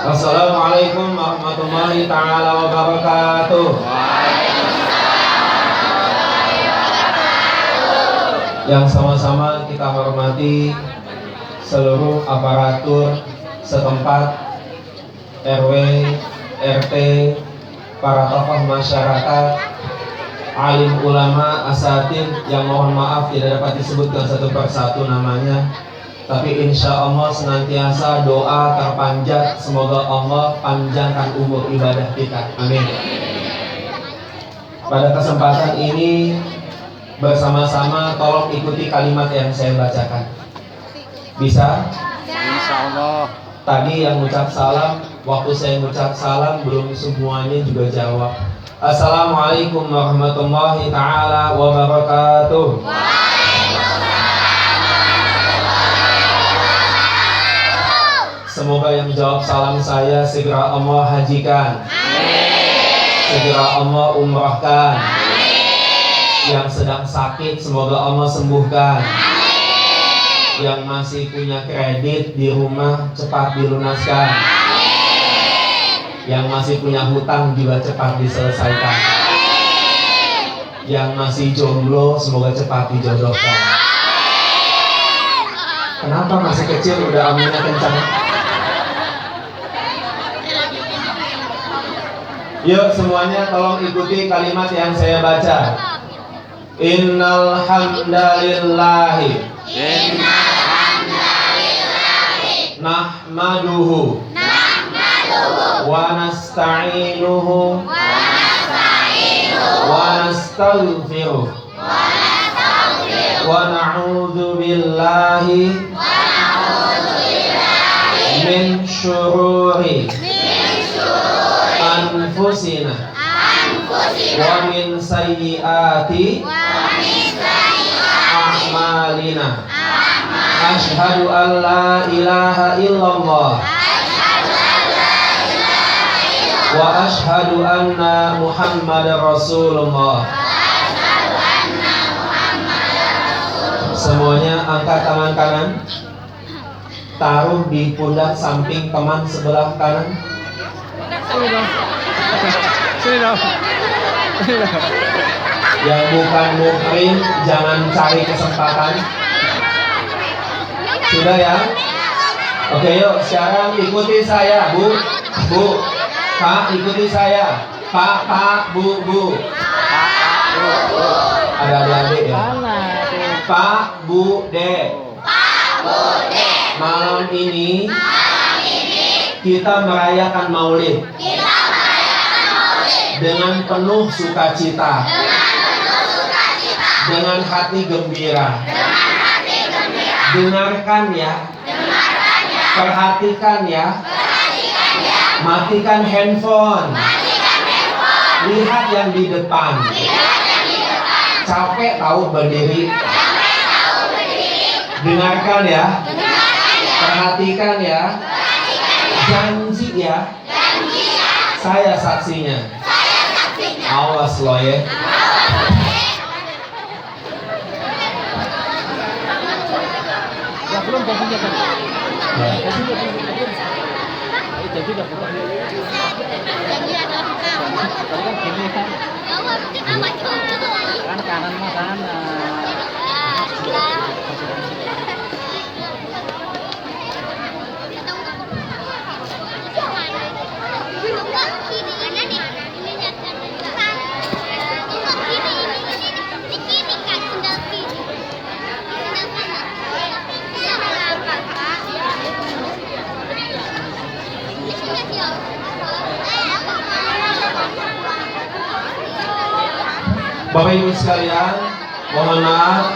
Assalamualaikum warahmatullahi ta'ala wabarakatuh. Yang sama-sama kita hormati seluruh aparatur setempat, RW, RT, para tokoh masyarakat, alim ulama, asatid yang mohon maaf tidak dapat disebutkan satu persatu namanya, tapi insya Allah senantiasa doa terpanjat, semoga Allah panjangkan umur ibadah kita, amin. Pada kesempatan ini bersama-sama tolong ikuti kalimat yang saya bacakan. Bisa? Insya Allah. Tadi yang ucap salam, waktu saya ucap salam belum semuanya juga jawab. Assalamualaikum warahmatullahi ta'ala wabarakatuh. Semoga yang jawab salam saya segera Allah hajikan, segera Allah umrahkan. Yang sedang sakit semoga Allah sembuhkan. Yang masih punya kredit di rumah cepat dilunaskan. Yang masih punya hutang juga cepat diselesaikan. Yang masih jomblo semoga cepat dijodohkan. Kenapa masih kecil udah aminnya kencang? Yuk semuanya tolong ikuti kalimat yang saya baca. Innal hamdalillahi nahmaduhu wa nasta'inuhu wa nastaghfiruh wa na'udzu billahi min syururi anfusina wa min sayyiati a'malina. Asyhadu an la ilaha illallah wa asyhadu anna Muhammadar Rasulullah. Semuanya angkat tangan kanan, taruh di pundak samping teman sebelah kanan. Sini dong. Yang bukan muhrim jangan cari kesempatan. Sudah ya? Oke yuk sekarang ikuti saya, Bu, Pak, ikuti saya, Pak, Bu. Ada adik-adik ya? Pak, Bu, De. Malam ini kita merayakan Maulid dengan penuh sukacita, dengan hati gembira. Dengarkan ya, perhatikan ya, matikan handphone, lihat yang di depan. Capek tahu berdiri. Dengarkan ya, perhatikan ya, janji ya, saya saksinya. Awas lo ya. Belum kopinya kan? Jadi udah buka. Kan kanan mah kanan. Bapak Ibu sekalian, mohon maaf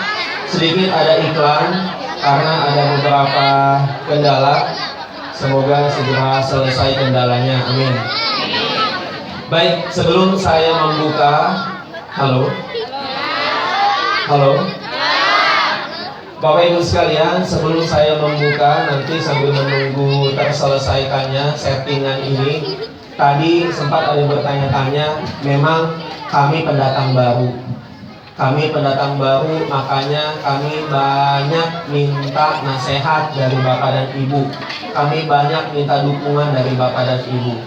sedikit ada iklan karena ada beberapa kendala. Semoga segera selesai kendalanya, amin. Baik, sebelum saya membuka, halo, Bapak Ibu sekalian, sebelum saya membuka nanti sambil menunggu terselesaikannya settingan ini, tadi sempat ada yang bertanya-tanya, memang kami pendatang baru. Kami pendatang baru, makanya kami banyak minta nasihat dari Bapak dan Ibu. Kami banyak minta dukungan dari Bapak dan Ibu.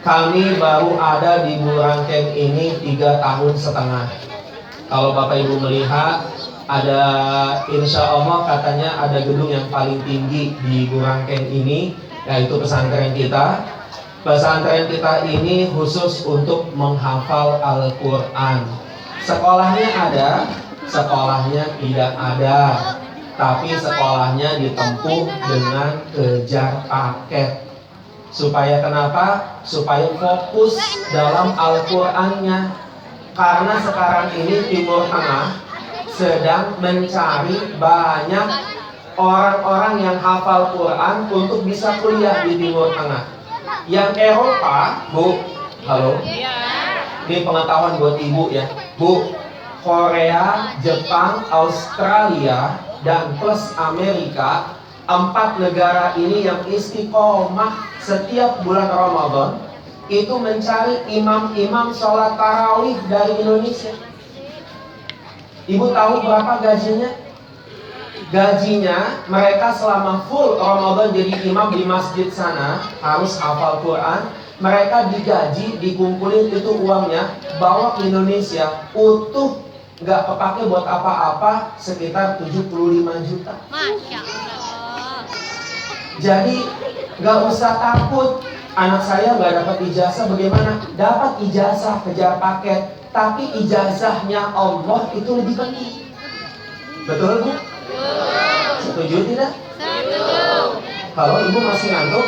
Kami baru ada di Burangkeng ini 3 tahun setengah. Kalau Bapak Ibu melihat, ada insya Allah katanya ada gedung yang paling tinggi di Burangkeng ini, yaitu pesantren kita. Pesantren kita ini khusus untuk menghafal Al-Quran. Sekolahnya ada, sekolahnya tidak ada, tapi sekolahnya ditempuh dengan kejar paket. Supaya kenapa? Supaya fokus dalam Al-Qurannya. Karena sekarang ini Timur Tengah sedang mencari banyak orang-orang yang hafal Quran untuk bisa kuliah di Timur Tengah. Yang Eropa, Bu, halo? Ini pengetahuan buat Ibu ya, Bu. Korea, Jepang, Australia, dan plus Amerika, 4 negara ini yang istiqomah setiap bulan Ramadan itu mencari imam-imam sholat tarawih dari Indonesia. Ibu tahu berapa gajinya? Gajinya mereka selama full Ramadan jadi imam di masjid sana harus hafal Quran. Mereka digaji, dikumpulin itu uangnya, bawa ke Indonesia utuh, nggak kepake buat apa-apa, sekitar 75 juta. Masya Allah. Jadi nggak usah takut anak saya nggak dapat ijazah. Bagaimana? Dapat ijazah kejar paket, tapi ijazahnya Allah itu lebih penting. Betul, Bu? Setuju tidak? Kalau Ibu masih ngantuk,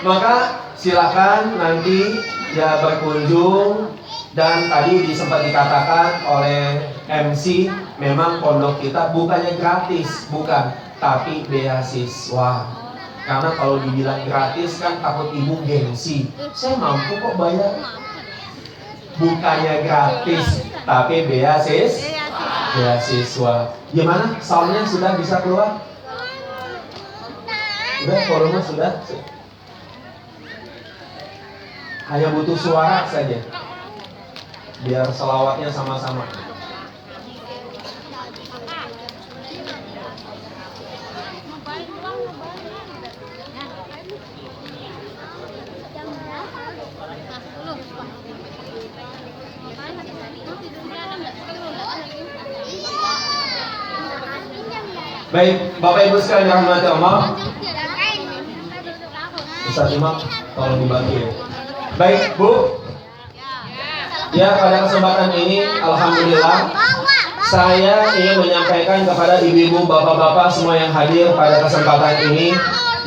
maka silakan nanti ya berkunjung. Dan tadi sempat dikatakan oleh MC, memang pondok kita bukannya gratis, bukan, tapi beasiswa. Karena kalau dibilang gratis kan takut Ibu gengsi. Saya mampu kok bayar. Bukannya gratis, tapi beasiswa. Gimana? Soundnya sudah bisa keluar? Udah, volume sudah? Hanya butuh suara saja, biar selawatnya sama-sama. Baik, Bapak Ibu sekalian dirahmati Allah. Ustaz Imam, tolong dibantu ya. Baik, Bu. Ya, pada kesempatan ini alhamdulillah saya ingin menyampaikan kepada ibu-ibu, bapak-bapak semua yang hadir pada kesempatan ini,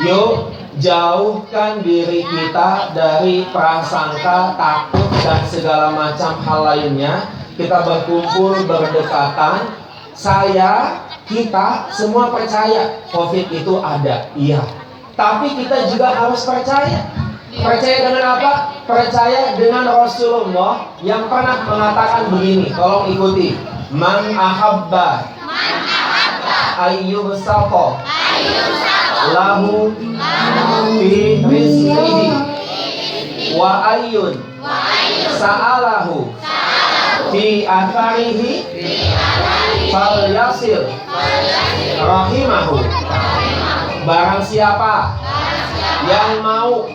yuk jauhkan diri kita dari prasangka, takut dan segala macam hal lainnya. Kita berkumpul berdekatan. Kita semua percaya COVID itu ada, iya. Tapi kita juga harus percaya. Percaya dengan apa? Percaya dengan Rasulullah yang pernah mengatakan begini. Tolong ikuti. Man ahabba ayyubsaqa lahu fi rizqihi wa ayyun sa'alahu fi atharihi fal yasir rahimahu. Barang siapa yang mau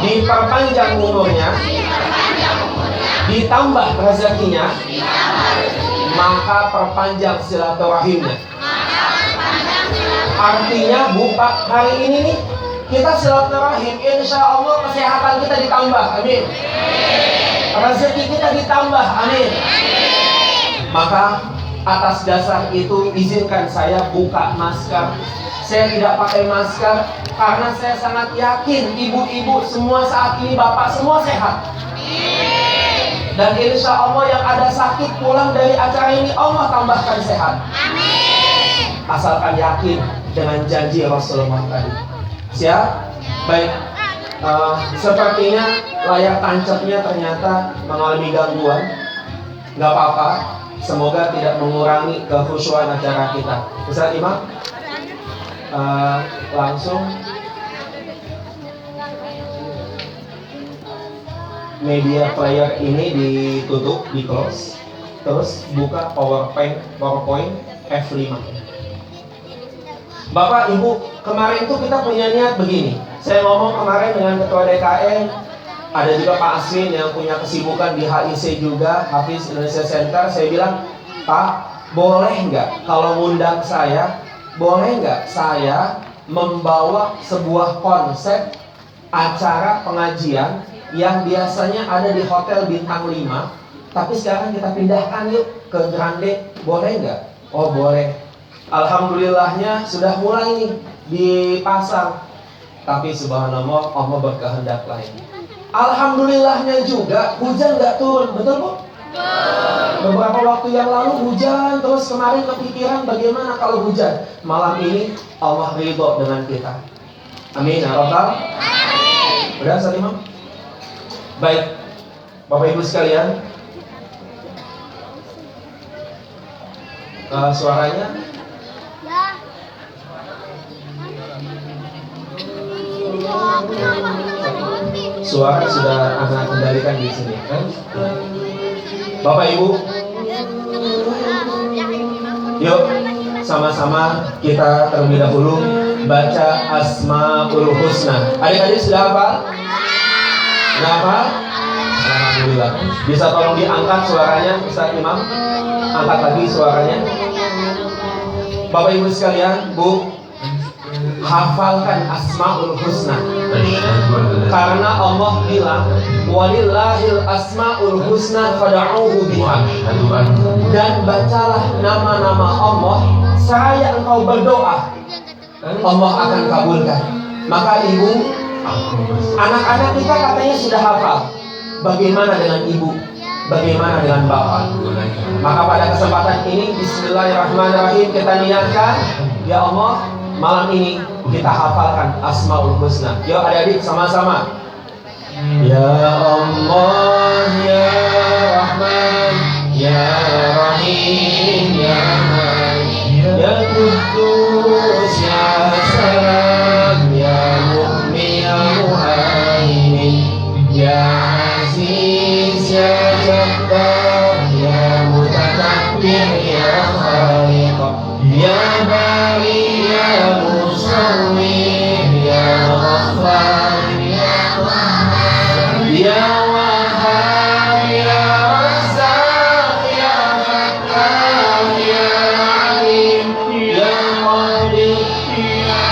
diperpanjang umurnya, ditambah rezekinya, maka perpanjang silaturahimnya. Artinya buka hari ini nih kita silaturahim, insya Allah kesehatan kita ditambah, amin. Rezeki kita ditambah, amin. Maka atas dasar itu izinkan saya buka masker. Saya tidak pakai masker karena saya sangat yakin ibu-ibu semua saat ini, bapak semua sehat. Dan insya Allah yang ada sakit pulang dari acara ini Allah tambahkan sehat. Asalkan yakin dengan janji Rasulullah tadi. Siap? Baik. Sepertinya layar tancapnya ternyata mengalami gangguan. Gak apa-apa. Semoga tidak mengurangi kekhusyuan acara kita. Ustaz Imam, langsung media player ini ditutup, di close. terus buka PowerPoint F5. Bapak Ibu, kemarin tuh kita punya niat begini. Saya ngomong kemarin dengan Ketua DKM, ada juga Pak Aswin yang punya kesibukan di HIC juga, Hafiz Indonesia Center. Saya bilang, Pak, boleh nggak kalau ngundang saya, boleh nggak saya membawa sebuah konsep acara pengajian yang biasanya ada di hotel bintang 5, tapi sekarang kita pindahkan yuk ke Grande, boleh nggak? Oh boleh. Alhamdulillahnya sudah mulai nih dipasang. Tapi subhanallah, Allah berkehendak lain. Alhamdulillahnya juga hujan nggak turun, betul Bu? Beberapa waktu yang lalu hujan, terus kemarin kepikiran bagaimana kalau hujan. Malam ini Allah ridho dengan kita. Amin ya Rabbal. Udah Ustaz Imam? Baik, Bapak Ibu sekalian, suaranya suara sudah anak kendalikan di sini kan? Bapak Ibu, yuk sama-sama kita terlebih dahulu baca Asmaul Husna. Adik-adik sudah hafal? Sudah hafal? Alhamdulillah. Bisa tolong diangkat suaranya Ustaz Imam? Angkat lagi suaranya. Bapak Ibu sekalian, Bu, hafalkan Asmaul Husna. Karena Allah bilang, walillahil asmaul husna fad'uhu biha. Dan bacalah nama-nama Allah, seraya engkau berdoa, Allah akan kabulkan. Maka Ibu, anak-anak kita katanya sudah hafal. Bagaimana dengan Ibu? Bagaimana dengan Bapak? Maka pada kesempatan ini, bismillahirrahmanirrahim, kita niatkan, ya Allah, malam ini kita hafalkan Asmaul Husna. Yuk adik-adik sama-sama. Ya Allah, Ya Rahman, Ya Rahim, Ya Malik, Ya Kudus, Ya Salam, Ya Mu'min, Ya Muhaimin, Ya Aziz, Ya Jabbar, Ya Mutakabbir, Ya Khaliq, Ya Bari, Ya Musawwir, Ya Ghaffar, Ya Wahhab, Ya Wahhab, Ya Razzaq, Ya Fattah, Ya Alim, Ya Qadir, Ya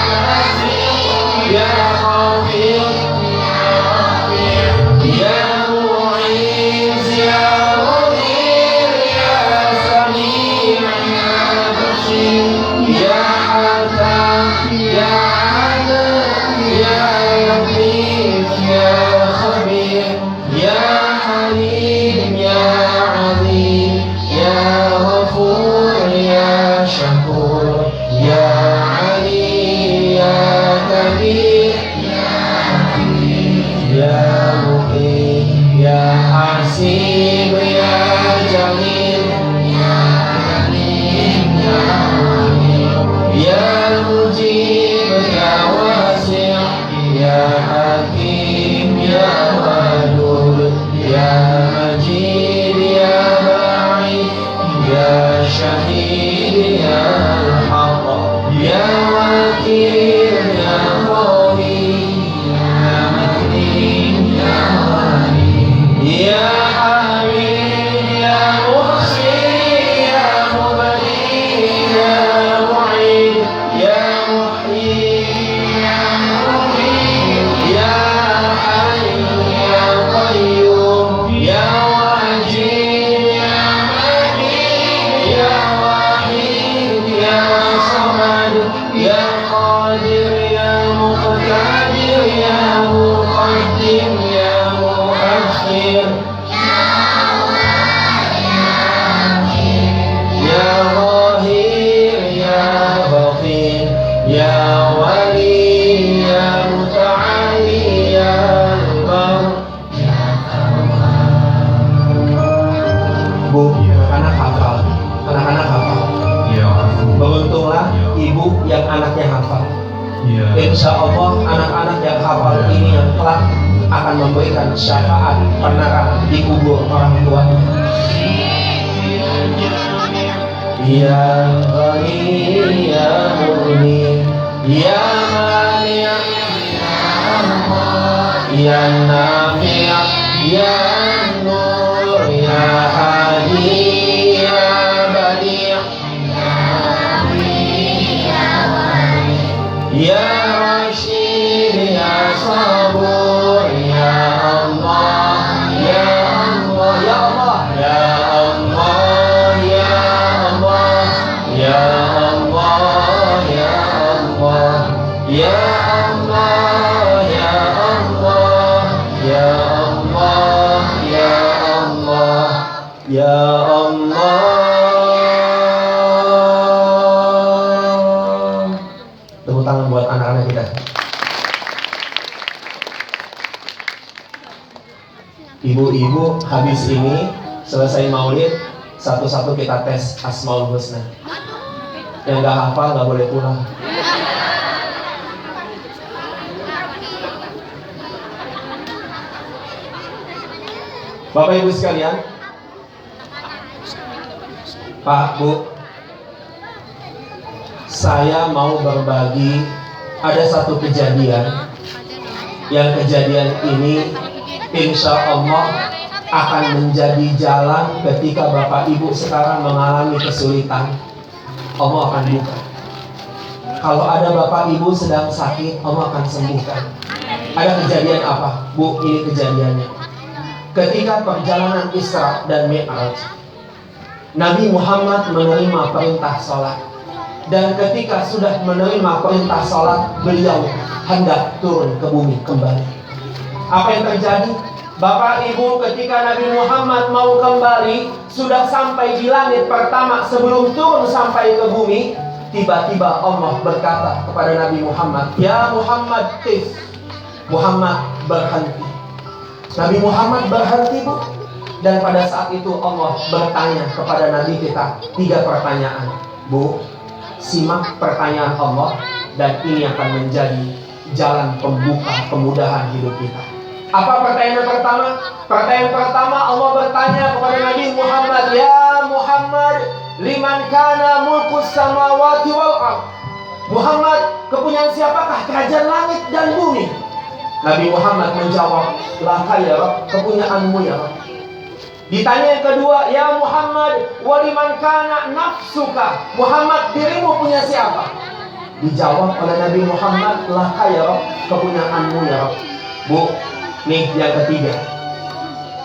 Aziz, Ya Ghafir, Ya Mu'izz, Ya Mudir, Ya Sami', Ya Basir, Ya Hakim, Ya Adil, Ya Latif, Ya Khabir, Ya Halim, Ya Azim, Ya Ghafur, Ya Syakur, Ya Ali, Ya Kabir, Ya Hakim, Ya Muqim, Ya Hasib, Ya Jamil, Ya Karim, Ya Amin, Ya Mujib, Ya Wasi', Ya Hakim, Ya Wadud, Ya Majid, Ya Ba'id, Ya Syahid, Ya Haq, Ya Wakil, Ya Qawi, Ya Matin, Ya Wali, Ya Hamid, Ya Muhsin, Ya Mubadi, Ya Mu'id, Ya Muhyi, Ya Mu'min, Ya Hayy, Ya Qayyum, Ya Wajid, Ya Majid, Ya Wahid, Ya Samad, Ya Qadir, Ya Muqtadir, Ya Muqaddim, Ya Muakhir, Ya Zahir, Ya Batin, Ya Wali, Ya Muta'ali, Ya Bar. Bu, anak hafal. Anak-anak hafal. Beruntunglah ibu yang anaknya hafal. Insya Allah anak-anak yang hafal ini yang kelak akan memberikan syafaat penerang di kubur orang tuanya. Ya Ghani ya Mughni ya Mani' ya Nafi' ya Nur ya Hadi ya Badi' ya Rashid ya Sabur ya Allah ya Allah ya Allah ya Allah ya Allah ya Allah ya Allah ya Allah ya Allah ya Allah ya Allah ya Allah. Tepuk tangan buat anak-anak kita. Ibu-ibu habis ini selesai maulid, satu-satu kita tes Asmaul Husna. Yang gak hafal gak boleh pulang. Bapak Ibu sekalian, Pak Bu, saya mau berbagi. Ada satu kejadian, yang kejadian ini insya Allah akan menjadi jalan ketika Bapak Ibu sekarang mengalami kesulitan. Allah akan buka. Kalau ada Bapak Ibu sedang sakit, Allah akan sembuhkan. Ada kejadian apa? Bu, ini kejadiannya. Ketika perjalanan Isra dan Mi'raj, Nabi Muhammad menerima perintah sholat. Dan ketika sudah menerima perintah sholat, beliau hendak turun ke bumi kembali. Apa yang terjadi? Bapak Ibu, ketika Nabi Muhammad mau kembali, sudah sampai di langit pertama, sebelum turun sampai ke bumi, tiba-tiba Allah berkata kepada Nabi Muhammad, "Ya Muhammad, qif." Muhammad berhenti. Nabi Muhammad berhenti, Bu. Dan pada saat itu Allah bertanya kepada Nabi kita 3 pertanyaan. Bu, simak pertanyaan Allah, dan ini akan menjadi jalan pembuka kemudahan hidup kita. Apa pertanyaan pertama? Pertanyaan pertama, Allah bertanya kepada Nabi Muhammad, "Ya Muhammad, liman kana mulkus samawati wal ardh." Muhammad, kepunyaan siapakah kerajaan langit dan bumi? Nabi Muhammad menjawab, "Laka ya Rabb, kepunyaanmu ya Rabb." Ditanya yang kedua, "Ya Muhammad, waliman kana nafsuka." Muhammad, dirimu punya siapa? Dijawab oleh Nabi Muhammad, "Laka ya Rabb, kepunyaanmu ya Rabb." Bu, nih yang ketiga.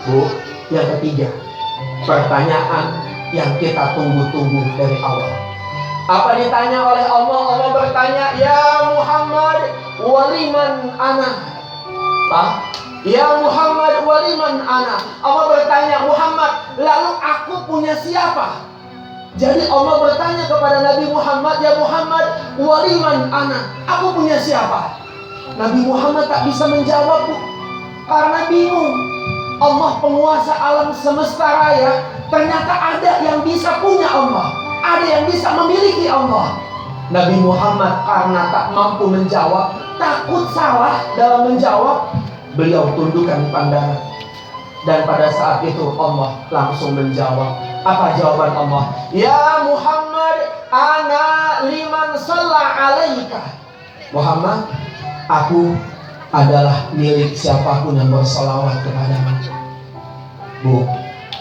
Bu, yang ketiga. Pertanyaan yang kita tunggu-tunggu dari Allah. Apa ditanya oleh Allah? Allah bertanya, "Ya Muhammad, waliman ana." Pak, "Ya Muhammad, waliman ana." Allah bertanya, "Muhammad, lalu aku punya siapa?" Jadi Allah bertanya kepada Nabi Muhammad, "Ya Muhammad, waliman ana." Aku punya siapa? Nabi Muhammad tak bisa menjawab, Bu, karena bingung. Allah penguasa alam semesta raya, ternyata ada yang bisa punya Allah, ada yang bisa memiliki Allah. Nabi Muhammad karena tak mampu menjawab, takut salah dalam menjawab, beliau tundukkan pandangan. Dan pada saat itu Allah langsung menjawab. Apa jawaban Allah? "Ya Muhammad, ana liman shalla alaika." Muhammad, aku adalah milik siapapun yang bersolawat kepadamu. Bu,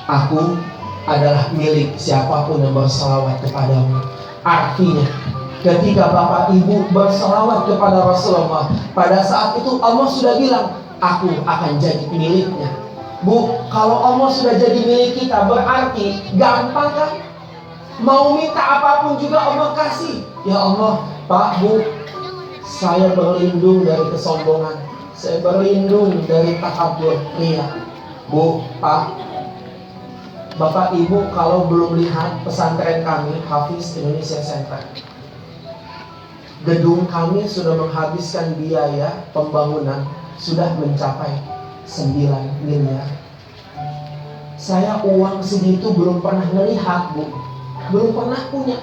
aku adalah milik siapapun yang bersolawat kepadamu. Artinya, ketika Bapak Ibu bersolawat kepada Rasulullah, pada saat itu Allah sudah bilang, aku akan jadi miliknya. Bu, kalau Allah sudah jadi milik kita, berarti gampang kan? Mau minta apapun juga Allah kasih. Ya Allah, Pak, Bu, saya berlindung dari kesombongan, saya berlindung dari takabur, ria. Bu, Pak, Bapak Ibu kalau belum lihat pesantren kami, Hafiz Indonesia Center, gedung kami sudah menghabiskan biaya pembangunan sudah mencapai 9 miliar. Saya uang segitu belum pernah melihat, Bu, belum pernah punya.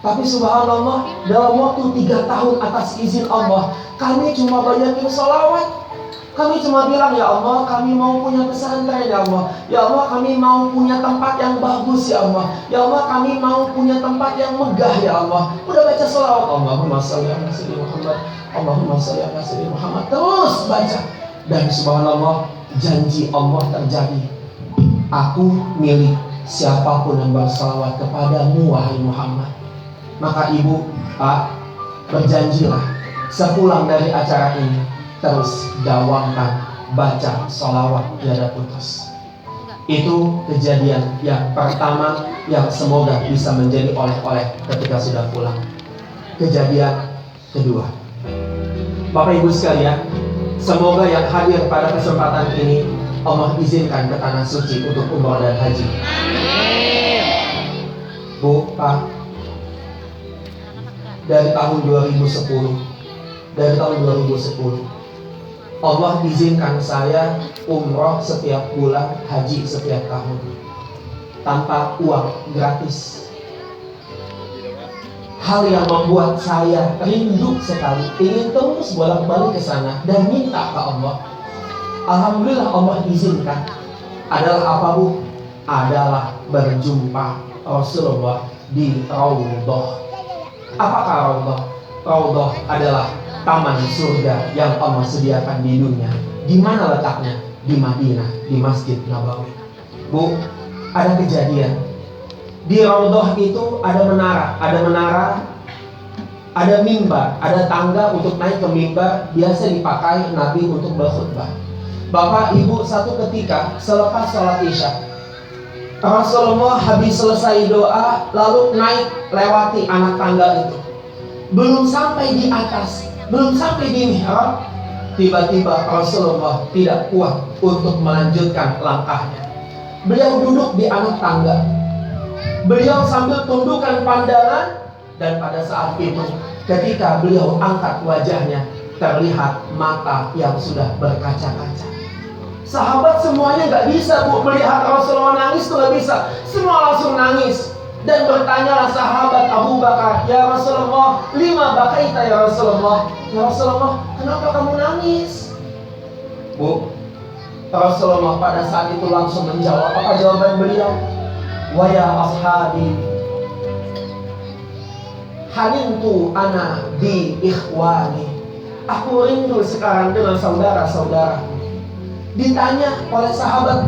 Tapi subhanallah, dalam waktu 3 tahun atas izin Allah, kami cuma banyakin sholawat. Kami cuma bilang, ya Allah, kami mau punya pesantren, ya Allah. Ya Allah, kami mau punya tempat yang bagus, ya Allah. Ya Allah, kami mau punya tempat yang megah, ya Allah. Udah baca sholawat, Allahumma sholli ala sayyidina Muhammad, Allahumma sholli ala sayyidina Muhammad. Terus baca. Dan subhanallah, janji Allah terjadi. Aku milik siapapun yang bersalawat kepadamu, wahai Muhammad. Maka ibu, pak, berjanjilah sepulang dari acara ini terus dawamkan baca sholawat tiada putus. Itu kejadian yang pertama yang semoga bisa menjadi oleh-oleh ketika sudah pulang. Kejadian kedua, Bapak Ibu sekalian, semoga yang hadir pada kesempatan ini Allah izinkan ke tanah suci untuk umrah dan haji. Bu, Pak, dari tahun 2010 Allah izinkan saya umroh setiap bulan, haji setiap tahun tanpa uang, gratis. Hal yang membuat saya rindu sekali, ingin terus bolak-balik ke sana dan minta ke Allah. Alhamdulillah Allah izinkan. Adalah apa, Bu? Adalah berjumpa Rasulullah di Raudhah. Apakah Raudhah? Raudhah adalah taman surga yang Allah sediakan di dunia. Di mana letaknya? Di Madinah, di Masjid Nabawi. Bu, ada kejadian. Di Raudhah itu ada menara, ada mimbar, ada tangga untuk naik ke mimbar, biasa dipakai Nabi untuk berkhutbah. Bapak Ibu, satu ketika selepas sholat Isya, Rasulullah habis selesai doa lalu naik lewati anak tangga itu. Belum sampai di atas, belum sampai di mihrab, tiba-tiba Rasulullah tidak kuat untuk melanjutkan langkahnya. Beliau duduk di anak tangga. Beliau sambil tundukkan pandangan, dan pada saat itu ketika beliau angkat wajahnya, terlihat mata yang sudah berkaca-kaca. Sahabat semuanya gak bisa, Bu, melihat Rasulullah nangis tuh gak bisa. Semua langsung nangis. Dan bertanyalah sahabat Abu Bakar, ya Rasulullah, lima bakaita ya Rasulullah. Ya Rasulullah, kenapa kamu nangis? Bu, Rasulullah pada saat itu langsung menjawab. Apa jawaban beliau? Wa ya ashabi, hanintu ana bi ikhwani. Aku rindu sekarang dengan saudara-saudara. Ditanya oleh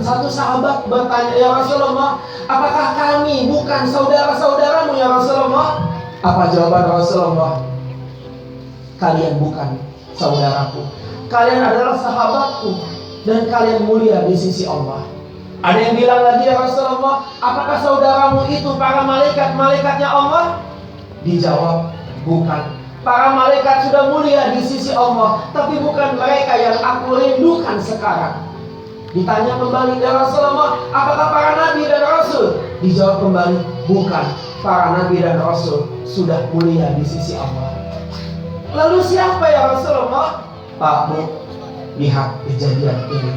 satu sahabat bertanya, ya Rasulullah, apakah kami bukan saudara-saudaramu ya Rasulullah? Apa jawaban Rasulullah? Kalian bukan saudaraku, kalian adalah sahabatku, dan kalian mulia di sisi Allah. Ada yang bilang lagi, ya Rasulullah, apakah saudaramu itu para malaikatnya Allah? Dijawab, bukan. Para malaikat sudah mulia di sisi Allah, tapi bukan mereka yang aku rindukan sekarang. Ditanya kembali, ya Rasulullah, apakah para nabi dan rasul? Dijawab kembali, bukan. Para nabi dan rasul sudah mulia di sisi Allah. Lalu siapa ya Rasulullah? Pak, Bu, lihat kejadian ini.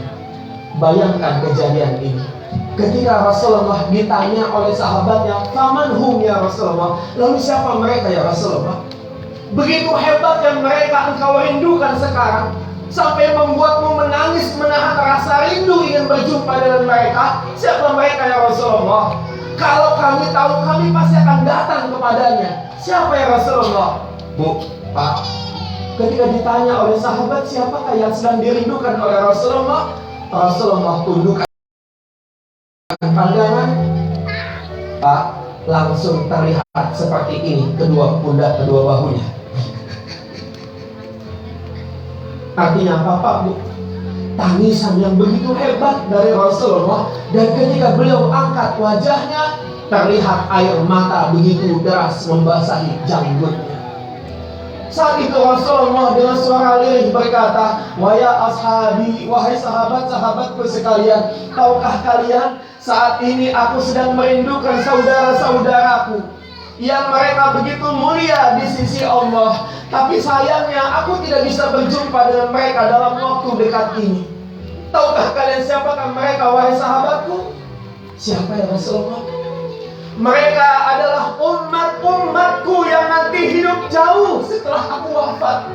Bayangkan kejadian ini. Ketika Rasulullah ditanya oleh sahabatnya, faman hum ya Rasulullah? Lalu siapa mereka ya Rasulullah? Begitu hebat yang mereka engkau rindukan sekarang, sampai membuatmu menangis, menahan rasa rindu ingin berjumpa dengan mereka. Siapa mereka ya Rasulullah? Kalau kami tahu, kami pasti akan datang kepadanya. Siapa ya Rasulullah? Bu, Pak, ketika ditanya oleh sahabat siapakah yang sedang dirindukan oleh Rasulullah, Rasulullah tundukkan pandangan. Pak, langsung terlihat seperti ini kedua pundak, kedua bahunya. Artinya apa, Pak, Bu? Tangisan yang begitu hebat dari Rasulullah. Dan ketika beliau angkat wajahnya, terlihat air mata begitu deras membasahi janggutnya. Saat itu Rasulullah dengan suara lirih berkata, wa ya ashabi, wahai sahabat-sahabatku sekalian, tahukah kalian, saat ini aku sedang merindukan saudara-saudaraku yang mereka begitu mulia di sisi Allah. Tapi sayangnya aku tidak bisa berjumpa dengan mereka dalam waktu dekat ini. Tahukah kalian siapakah mereka, wahai sahabatku? Siapa ya Rasulullah? Mereka adalah umat-umatku yang nanti hidup jauh setelah aku wafat.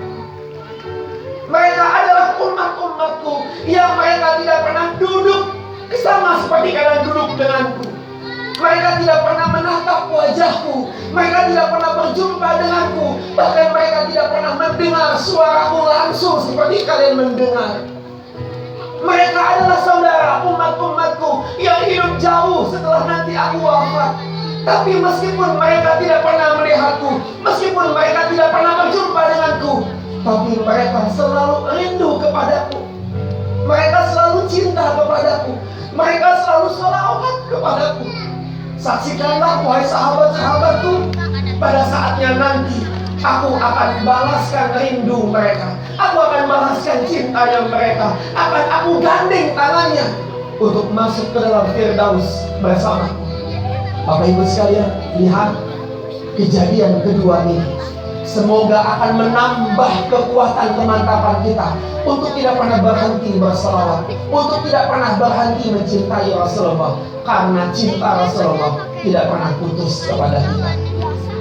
Mereka adalah umat-umatku sahabatku yang mereka tidak pernah duduk sama seperti kalian duduk denganku. Mereka tidak pernah menatap wajahku. Mereka tidak pernah berjumpa denganku. Bahkan mereka tidak pernah mendengar suaraku langsung seperti kalian mendengar. Mereka adalah saudara umat-umatku yang hidup jauh setelah nanti aku wafat. Tapi meskipun mereka tidak pernah melihatku, meskipun mereka tidak pernah berjumpa denganku, tapi mereka selalu rindu kepadaku. Mereka selalu cinta kepadaku. Mereka selalu sholawat kepadaku. Saksikanlah wahai sahabat-sahabatku, pada saatnya nanti aku akan balaskan rindu mereka. Aku akan balaskan cinta yang mereka. Akan aku gandeng tangannya untuk masuk ke dalam Firdaus bersamaku. Bapak Ibu sekalian, lihat kejadian kedua ini. Semoga akan menambah kekuatan kemantapan kita untuk tidak pernah berhenti berselawat, untuk tidak pernah berhenti mencintai Rasulullah, karena cinta Rasulullah tidak pernah putus kepada kita.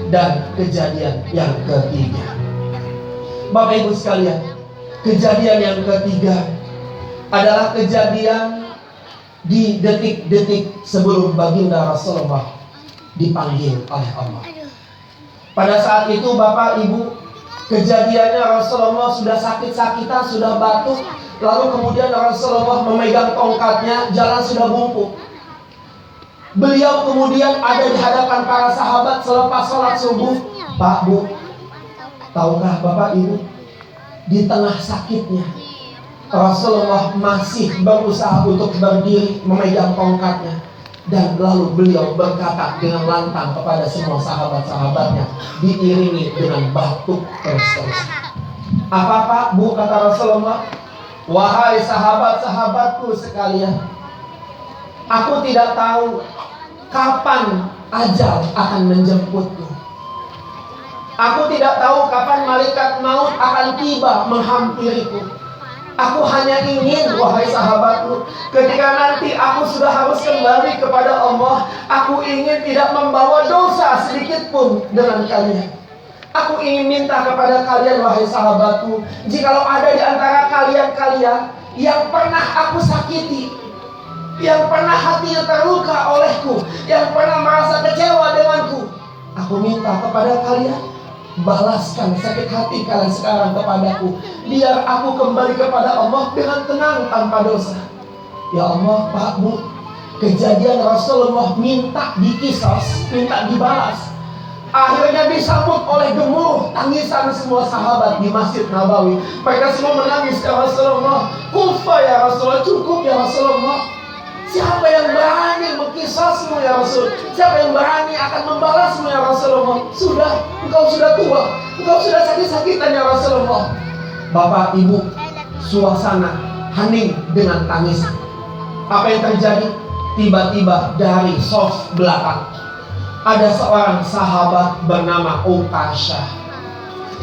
Dan kejadian yang ketiga, Bapak Ibu sekalian, kejadian yang ketiga adalah kejadian di detik-detik sebelum baginda Rasulullah dipanggil oleh Allah. Pada saat itu Bapak Ibu, kejadiannya Rasulullah sudah sakit-sakitan, sudah batuk. Lalu kemudian Rasulullah memegang tongkatnya, jalan sudah bungkuk. Beliau kemudian ada di hadapan para sahabat selepas sholat subuh. Pak, Bu, tahukah Bapak Ibu, di tengah sakitnya Rasulullah masih berusaha untuk berdiri memegang tongkatnya. Dan lalu beliau berkata dengan lantang kepada semua sahabat-sahabatnya, diiringi dengan batuk terus-terusan. Apa Pak, Bu, kata Rasulullah? Wahai sahabat-sahabatku sekalian, aku tidak tahu kapan ajal akan menjemputku. Aku tidak tahu kapan malaikat maut akan tiba menghampiriku. Aku hanya ingin, wahai sahabatku, ketika nanti aku sudah harus kembali kepada Allah, aku ingin tidak membawa dosa sedikit pun dengan kalian. Aku ingin minta kepada kalian, wahai sahabatku, jikalau ada di antara kalian-kalian yang pernah aku sakiti, yang pernah hatinya terluka olehku, yang pernah merasa kecewa denganku, aku minta kepada kalian, balaskan sakit hati kalian sekarang kepadaku, biar aku kembali kepada Allah dengan tenang tanpa dosa. Ya Allah, Pak, Bu, kejadian Rasulullah minta dikisos, minta dibalas, akhirnya disambut oleh gemuruh tangisan semua sahabat di Masjid Nabawi. Mereka semua menangis, ya Rasulullah, kufa ya Rasulullah, cukup ya Rasulullah. Siapa yang berani mengkisasmu ya Rasul? Siapa yang berani akan membalasmu ya Rasulullah? Sudah, engkau sudah tua, engkau sudah sakit-sakitan ya Rasulullah. Bapak Ibu, suasana hening dengan tangisan. Apa yang terjadi? Tiba-tiba dari soft belakang ada seorang sahabat bernama Uqasyah.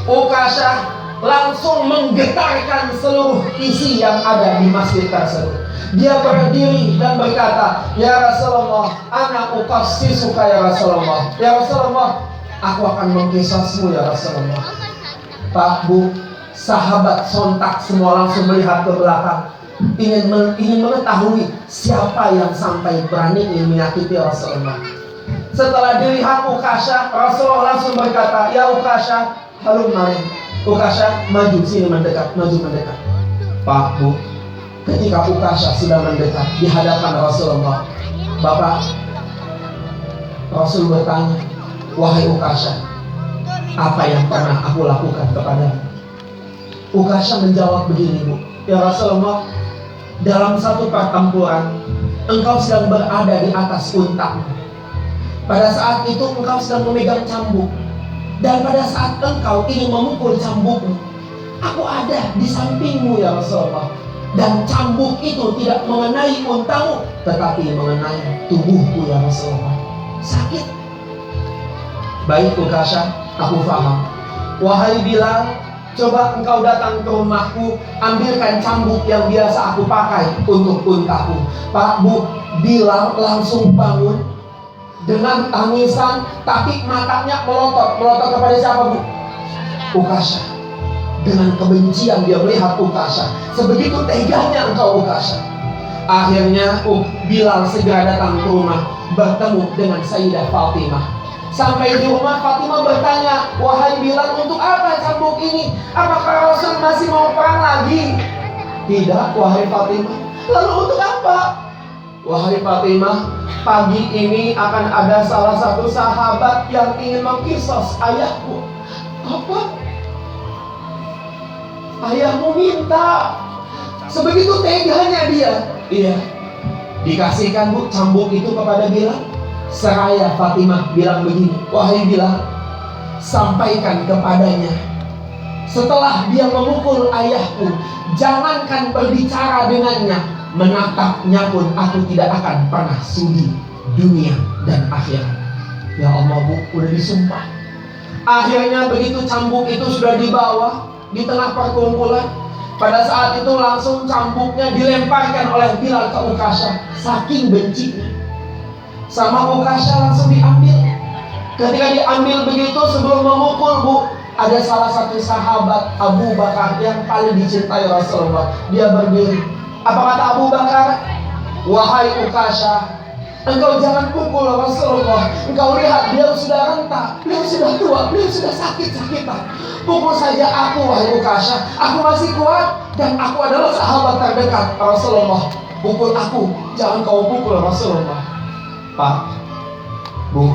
Uqasyah langsung menggetarkan seluruh isi yang ada di masjid tersebut. Dia berdiri dan berkata, ya Rasulullah, ana uqassisuka ya Rasulullah. Ya Rasulullah, aku akan mengkisasmu ya Rasulullah. Pak, Bu, sahabat sontak semua langsung melihat ke belakang, ingin mengetahui siapa yang sampai berani ingin menyakiti Rasulullah. Setelah dilihat Uqasyah, Rasulullah langsung berkata, ya Uqasyah, halum mari. Uqasyah, maju sini, mendekat, maju mendekat. Pak, Bu, ketika Uqasyah sudah mendekat di hadapan Rasulullah, Bapak, Rasul bertanya, wahai Uqasyah, apa yang pernah aku lakukan kepadamu? Uqasyah menjawab begini, Bu, ya Rasulullah, dalam satu pertempuran engkau sedang berada di atas untamu. Pada saat itu engkau sedang memegang cambuk, dan pada saat engkau ingin memukul cambukmu, aku ada di sampingmu ya Rasulullah. Dan cambuk itu tidak mengenai untamu, tetapi mengenai tubuhku ya Rasulullah. Sakit. Baik Uqasyah, aku faham. Wahai Bilal, coba engkau datang ke rumahku, ambilkan cambuk yang biasa aku pakai untuk untaku. Pak, Bu, Bilal langsung bangun dengan tangisan, tapi matanya melotot. Melotot kepada siapa, Bu? Uqasyah. Dengan kebencian dia melihat Ukasha. Sebegitu teganya engkau Ukasha. Akhirnya Bilal segera datang ke rumah, bertemu dengan Sayyidah Fatimah. Sampai di rumah, Fatimah bertanya, "Wahai Bilal, untuk apa cambuk ini? Apakah Rasul masih mau perang lagi?" "Tidak, wahai Fatimah." "Lalu untuk apa?" "Wahai Fatimah, pagi ini akan ada salah satu sahabat yang ingin mengkisos ayahku." "Apa?" "Ayahmu minta." Sebegitu teganya dia. Iya. Dikasihkan Bu cambuk itu kepada Bilal. Seraya Fatimah bilang begini, "Wahai Bilal, sampaikan kepadanya, setelah dia memukul ayahku, jangankan berbicara dengannya, menatapnya pun aku tidak akan pernah sudi dunia dan akhirat." Ya Allah Bu, udah disumpah. Akhirnya begitu cambuk itu sudah dibawa di tengah perkumpulan, pada saat itu langsung cambuknya dilemparkan oleh Bilal ke Ukasha. Saking bencinya sama Ukasha, langsung diambil. Ketika diambil begitu, sebelum memukul Bu, ada salah satu sahabat Abu Bakar yang paling dicintai Rasulullah. Dia berdiri. Apa kata Abu Bakar? "Wahai Ukasha, engkau jangan pukul Rasulullah. Engkau lihat beliau sudah renta, beliau sudah tua, beliau sudah sakit-sakitan. Pukul saja aku, wahai Ukasha. Aku masih kuat dan aku adalah sahabat terdekat Rasulullah. Pukul aku, jangan kau pukul Rasulullah." Pak, Bu,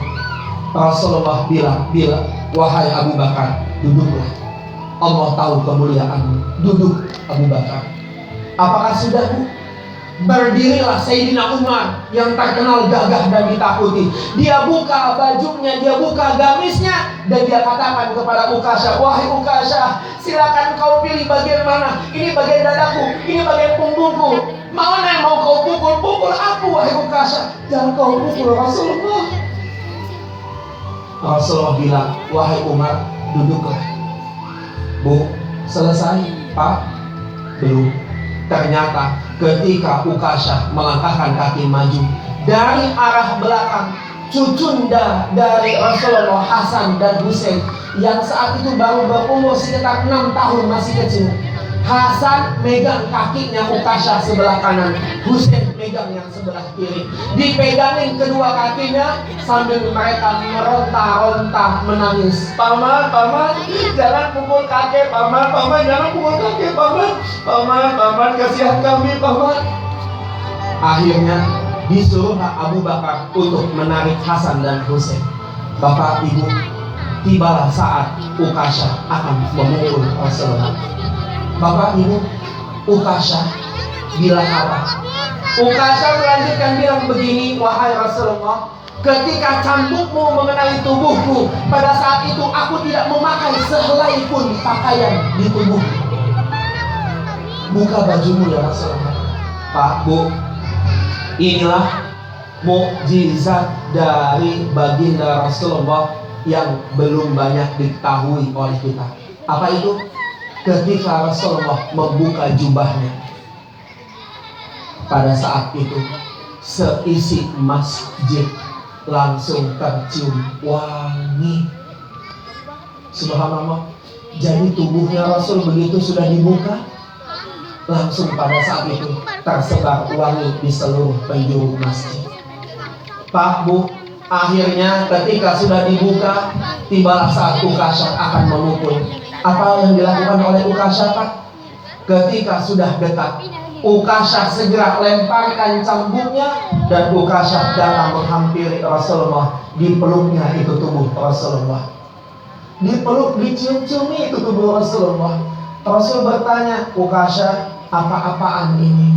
Rasulullah bilang, "Wahai Abu Bakar, duduklah. Allah tahu kemuliaanmu. Duduk, Abu Bakar." Apakah sudah Bu? Berdirilah Sayyidina Umar yang terkenal gagah dan ditakuti. Dia buka bajunya, dia buka gamisnya, dan dia katakan kepada Ukasha, "Wahai Ukasha, silakan kau pilih bagian mana. Ini bagian dadaku, ini bagian punggungku. Mana yang mau kau pukul? Pukul aku, wahai Ukasha. Jangan kau pukul Rasulullah." Rasulullah bilang, "Wahai Umar, duduklah." Bu, selesai Pak? Belum. Ternyata ketika Ukasha melangkahkan kaki maju, dari arah belakang cucunda dari Rasulullah, Hasan dan Husain, yang saat itu baru berumur sekitar 6 tahun, masih kecil. Hasan megang kakinya Ukasha sebelah kanan, Husain megang yang sebelah kiri. Dipegangin kedua kakinya sambil mereka meronta-ronta menangis. "Paman, paman, jangan pukul kakek, paman, paman, jangan pukul kakek, paman, paman, paman, kasihan kami, paman." Akhirnya disuruhlah Abu Bakar untuk menarik Hasan dan Husain. Bapak Ibu, tibalah saat Ukasha akan memukul Rasulullah. Bapak Ibu, Ukasha bilang apa? Ukasha melanjutkan bilang begini, "Wahai Rasulullah, ketika cambukmu mengenai tubuhku, pada saat itu aku tidak memakai sehelai pun pakaian di tubuhku." "Buka bajumu ya Rasulullah." Pak, Bu, inilah mukjizat dari baginda Rasulullah yang belum banyak diketahui oleh kita. Apa itu? Ketika Rasulullah membuka jubahnya, pada saat itu seisi masjid langsung tercium wangi. Subhanallah. Jadi tubuhnya Rasul begitu sudah dibuka, langsung pada saat itu tersebar wangi di seluruh penjuru masjid. Pak, Bu, akhirnya ketika sudah dibuka, tibalah saat Ukasha akan memukul. Apa yang dilakukan oleh Ukasha, Pak? Ketika sudah dekat, Ukasha segera lemparkan cambuknya, dan Ukasha datang menghampiri Rasulullah. Dipeluknya itu tubuh Rasulullah. Dipeluk, dicium-ciumi itu tubuh Rasulullah. Rasul bertanya, "Ukasha, apa-apaan ini?"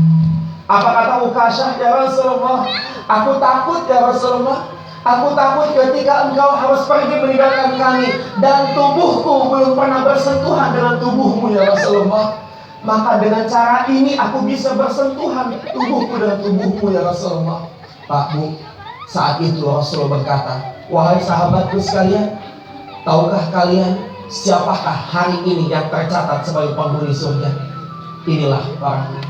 Apa kata Ukasha? "Ya Rasulullah, aku takut ya Rasulullah. Aku takut ketika engkau harus pergi meninggalkan kami, dan tubuhku belum pernah bersentuhan dengan tubuhmu ya Rasulullah. Maka dengan cara ini aku bisa bersentuhan tubuhku dengan tubuhmu ya Rasulullah." Pak, Bu, saat itu Rasulullah berkata, "Wahai sahabatku sekalian, tahukah kalian siapakah hari ini yang tercatat sebagai penghuni surga? Inilah orangnya."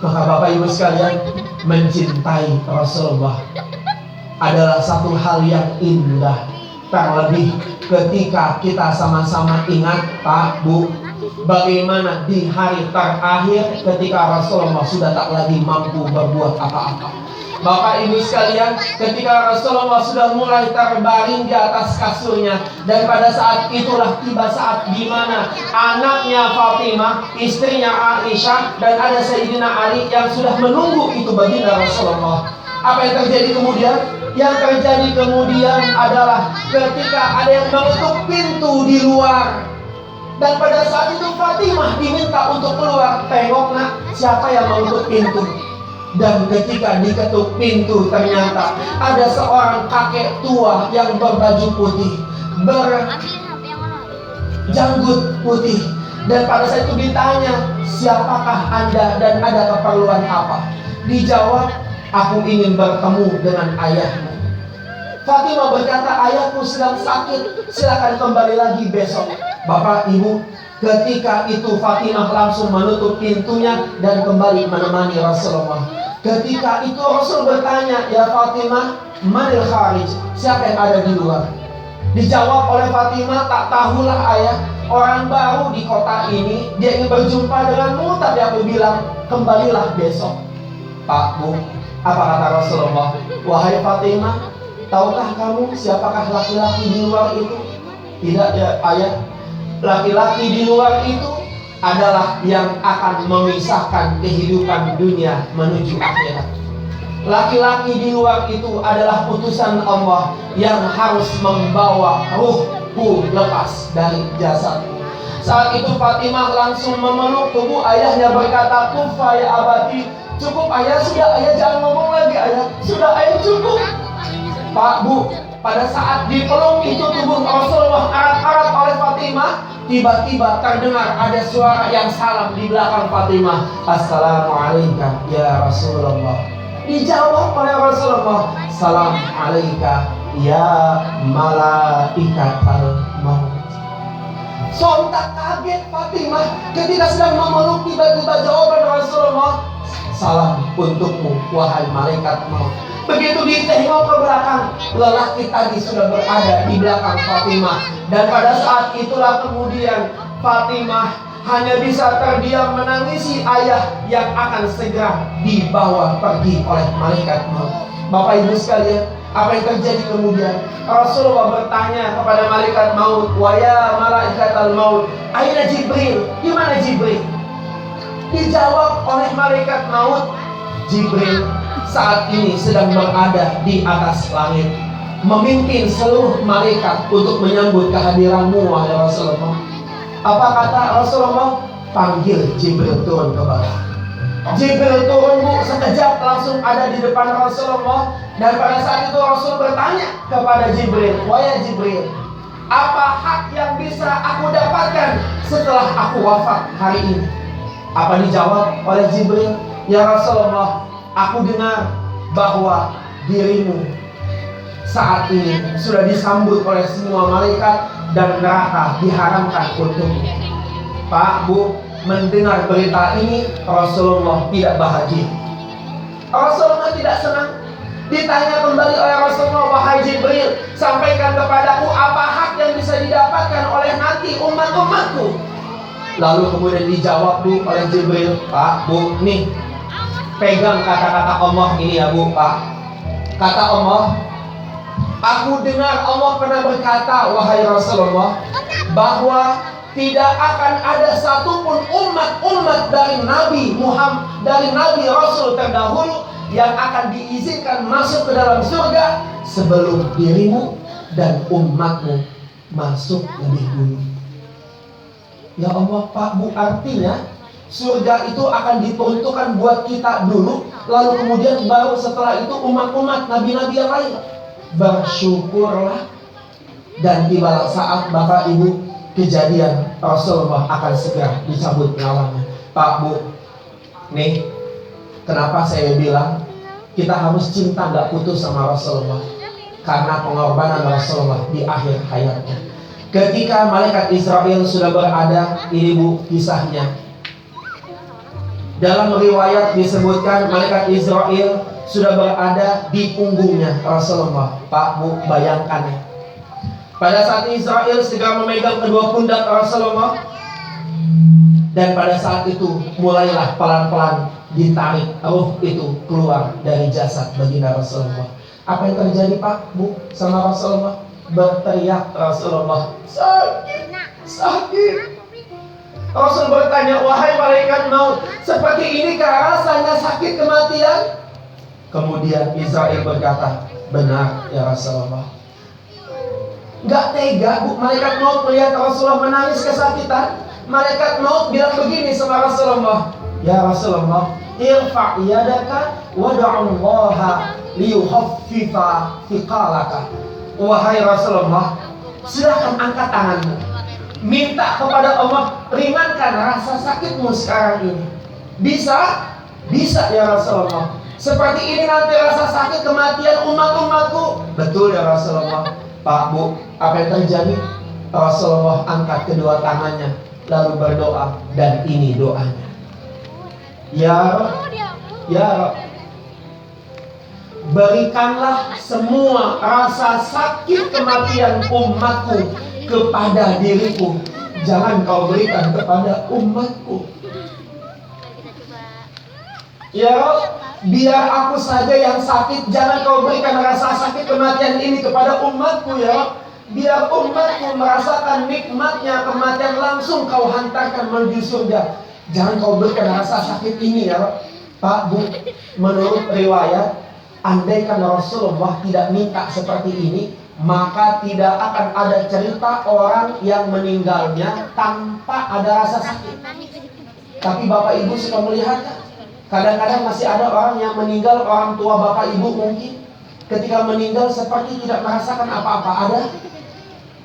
Maka Bapak Ibu sekalian, mencintai Rasulullah adalah satu hal yang indah. Terlebih ketika kita sama-sama ingat, Pak, Bu, Bagaimana di hari terakhir ketika Rasulullah sudah tak lagi mampu berbuat apa-apa. Bapak Ibu sekalian, ketika Rasulullah sudah mulai terbaring di atas kasurnya, dan pada saat itulah tiba saat di mana anaknya Fatimah, istrinya Aisyah, dan ada Sayyidina Ali yang sudah menunggu itu baginda Rasulullah. Apa yang terjadi kemudian? Yang terjadi kemudian adalah ketika ada yang menutup pintu di luar. Dan pada saat itu Fatimah diminta untuk keluar. Tengok nak, siapa yang menutup pintu? Dan ketika diketuk pintu, ternyata ada seorang kakek tua yang berbaju putih, berjanggut putih. Dan pada saat itu ditanya, siapakah Anda dan ada keperluan apa? Dijawab, aku ingin bertemu dengan ayahmu. Fatimah berkata, ayahku sedang sakit, silakan kembali lagi besok. Bapak Ibu, ketika itu Fatimah langsung menutup pintunya dan kembali menemani Rasulullah. Ketika itu Rasul bertanya, ya Fatimah, manil kharij, siapa yang ada di luar? Dijawab oleh Fatimah, tak tahulah ayah, orang baru di kota ini, dia ingin berjumpa denganmu, tapi aku bilang, kembalilah besok. Pak, Bu, apa kata Rasulullah? Wahai Fatimah, tahukah kamu siapakah laki-laki di luar itu? Tidak ya ayah, laki-laki di luar itu adalah yang akan memisahkan kehidupan dunia menuju akhirat. Laki-laki di luar itu adalah utusan Allah yang harus membawa ruhku lepas dari jasadku. Saat itu Fatimah langsung memeluk tubuh ayahnya, berkata, kufa ya abati, cukup ayah, sudah ayah, jangan ngomong lagi ayah, sudah ayah, cukup. Pak, Bu, pada saat dipeluk itu tubuh Rasulullah arat-arat oleh Fatimah, tiba-tiba terdengar ada suara yang salam di belakang Fatimah. Assalamualaikum ya Rasulullah. Dijawab oleh Rasulullah, salam alaika ya malaikatal maut. Sontak kaget Fatimah ketika sedang memeluk, tiba-tiba jawaban Rasulullah, salam untukmu wahai malaikat maut. Begitu ditengok ke belakang, lelaki tadi sudah berada di belakang Fatimah. Dan pada saat itulah kemudian Fatimah hanya bisa terdiam menangisi ayah yang akan segera dibawa pergi oleh malaikat maut. Bapak Ibu sekalian, apa yang terjadi kemudian? Rasulullah bertanya kepada malaikat maut, wa ya malaikatal maut, aina Jibril? Di mana Jibril? Dijawab oleh malaikat maut, Jibril saat ini sedang berada di atas langit, memimpin seluruh malaikat untuk menyambut kehadiranmu wahai Rasulullah. Apa kata Rasulullah? Panggil Jibril turun ke bawah. Jibril turun, Bu, sekejap langsung ada di depan Rasulullah. Dan pada saat itu Rasul bertanya kepada Jibril, wahai Jibril, apa hak yang bisa aku dapatkan setelah aku wafat hari ini? Apa dijawab oleh Jibril? Ya Rasulullah, aku dengar bahwa dirimu saat ini sudah disambut oleh semua malaikat dan neraka diharamkan untukmu. Pak, Bu, mendengar berita ini Rasulullah tidak bahagia. Rasulullah tidak senang. Ditanya kembali oleh Rasulullah, wahai Jibril, sampaikan kepadaku apa hak yang bisa didapatkan oleh nanti umat-umatku. Lalu kemudian dijawab, Bu, oleh Jibril, Pak, Bu, nih, pegang kata-kata Allah ini ya, Bu, Pak. Kata Allah, aku dengar Allah pernah berkata, wahai Rasulullah, bahwa tidak akan ada satupun umat-umat dari Nabi Muhammad, dari Nabi Rasul terdahulu yang akan diizinkan masuk ke dalam surga sebelum dirimu dan umatmu masuk lebih dulu. Ya Allah, Pak, Bu, artinya surga itu akan diperuntukkan buat kita dulu, lalu kemudian baru setelah itu umat-umat nabi-nabi yang lain. Bersyukurlah. Dan tibalah saat Bapak Ibu, kejadian Rasulullah akan segera dicabut nyawanya. Pak, Bu, nih, kenapa saya bilang kita harus cinta gak putus sama Rasulullah? Karena pengorbanan Rasulullah di akhir hayatnya. Ketika malaikat Israel sudah berada, ini Bu kisahnya. Dalam riwayat disebutkan malaikat Israel sudah berada di punggungnya Rasulullah. Pak, Bu, bayangkan ya. Pada saat Israel segera memegang kedua pundak Rasulullah, Dan pada saat itu mulailah pelan-pelan ditarik ruh itu keluar dari jasad baginda Rasulullah. Apa yang terjadi Pak, Bu, sama Rasulullah? Berteriak Rasulullah, sakit, sakit. Rasul bertanya, wahai malaikat maut, seperti inikah rasanya sakit kematian? Kemudian Israel berkata, benar ya Rasulullah. Gak tega, Bu, malaikat maut melihat Rasulullah menangis kesakitan. Malaikat maut bilang begini sama Rasulullah, ya Rasulullah, irfa' yadaka wada'ullaha liyukhaffifa thiqalaka. Wahai Rasulullah, silakan angkat tanganmu, minta kepada Allah ringankan rasa sakitmu sekarang ini. Bisa? Bisa ya Rasulullah. Seperti ini nanti rasa sakit kematian umat-umatku. Betul ya Rasulullah. Pak, Bu, apa yang terjadi? Rasulullah angkat kedua tangannya lalu berdoa, dan ini doanya. Ya Rabb, ya Rabb, berikanlah semua rasa sakit kematian umatku kepada diriku. Jangan kau berikan kepada umatku. Ya Rabb, biar aku saja yang sakit. Jangan kau berikan rasa sakit kematian ini kepada umatku ya Rabb. Biar umatku merasakan nikmatnya kematian langsung kau hantarkan menuju surga. Jangan kau berikan rasa sakit ini ya Rabb. Pak, Bu, menurut riwayat, andaikan Rasulullah tidak minta seperti ini, maka tidak akan ada cerita orang yang meninggalnya tanpa ada rasa sakit. Tapi Bapak Ibu suka melihat, kadang-kadang masih ada orang yang meninggal, orang tua Bapak Ibu mungkin ketika meninggal seperti tidak merasakan apa-apa. Ada?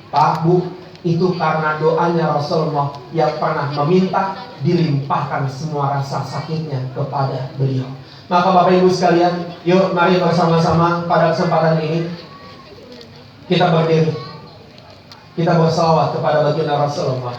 Pak, Bu, itu karena doanya Rasulullah yang pernah meminta dilimpahkan semua rasa sakitnya kepada beliau. Maka Bapak Ibu sekalian, yuk mari bersama-sama pada kesempatan ini kita berdiri, kita berselawat kepada baginda Rasulullah.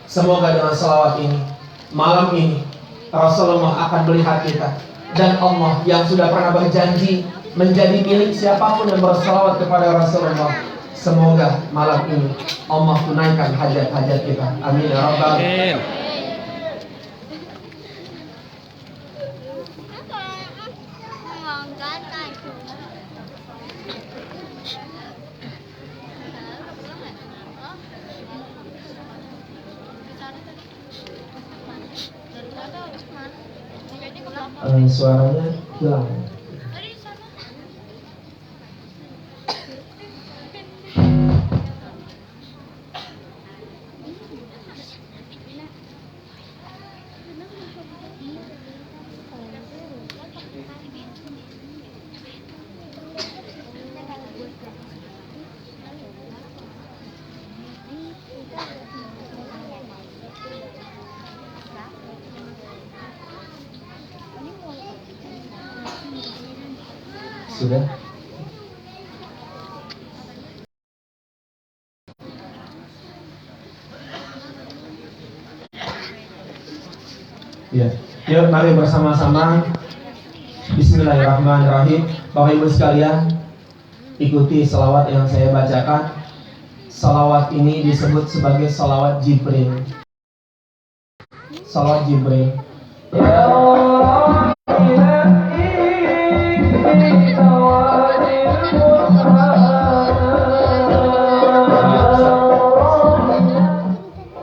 Semoga dengan selawat ini, malam ini Rasulullah akan melihat kita, dan Allah yang sudah pernah berjanji menjadi milik siapapun yang berselawat kepada Rasulullah, semoga malam ini Allah tunaikan hajat-hajat kita. Amin ya Rabbal alamin. Suaranya hilang. Sudah? Ya, yuk mari bersama-sama. Bismillahirrahmanirrahim. Bapak Ibu sekalian, ikuti salawat yang saya bacakan. Salawat ini disebut sebagai salawat Jibril. Salawat Jibril. Ya Allah,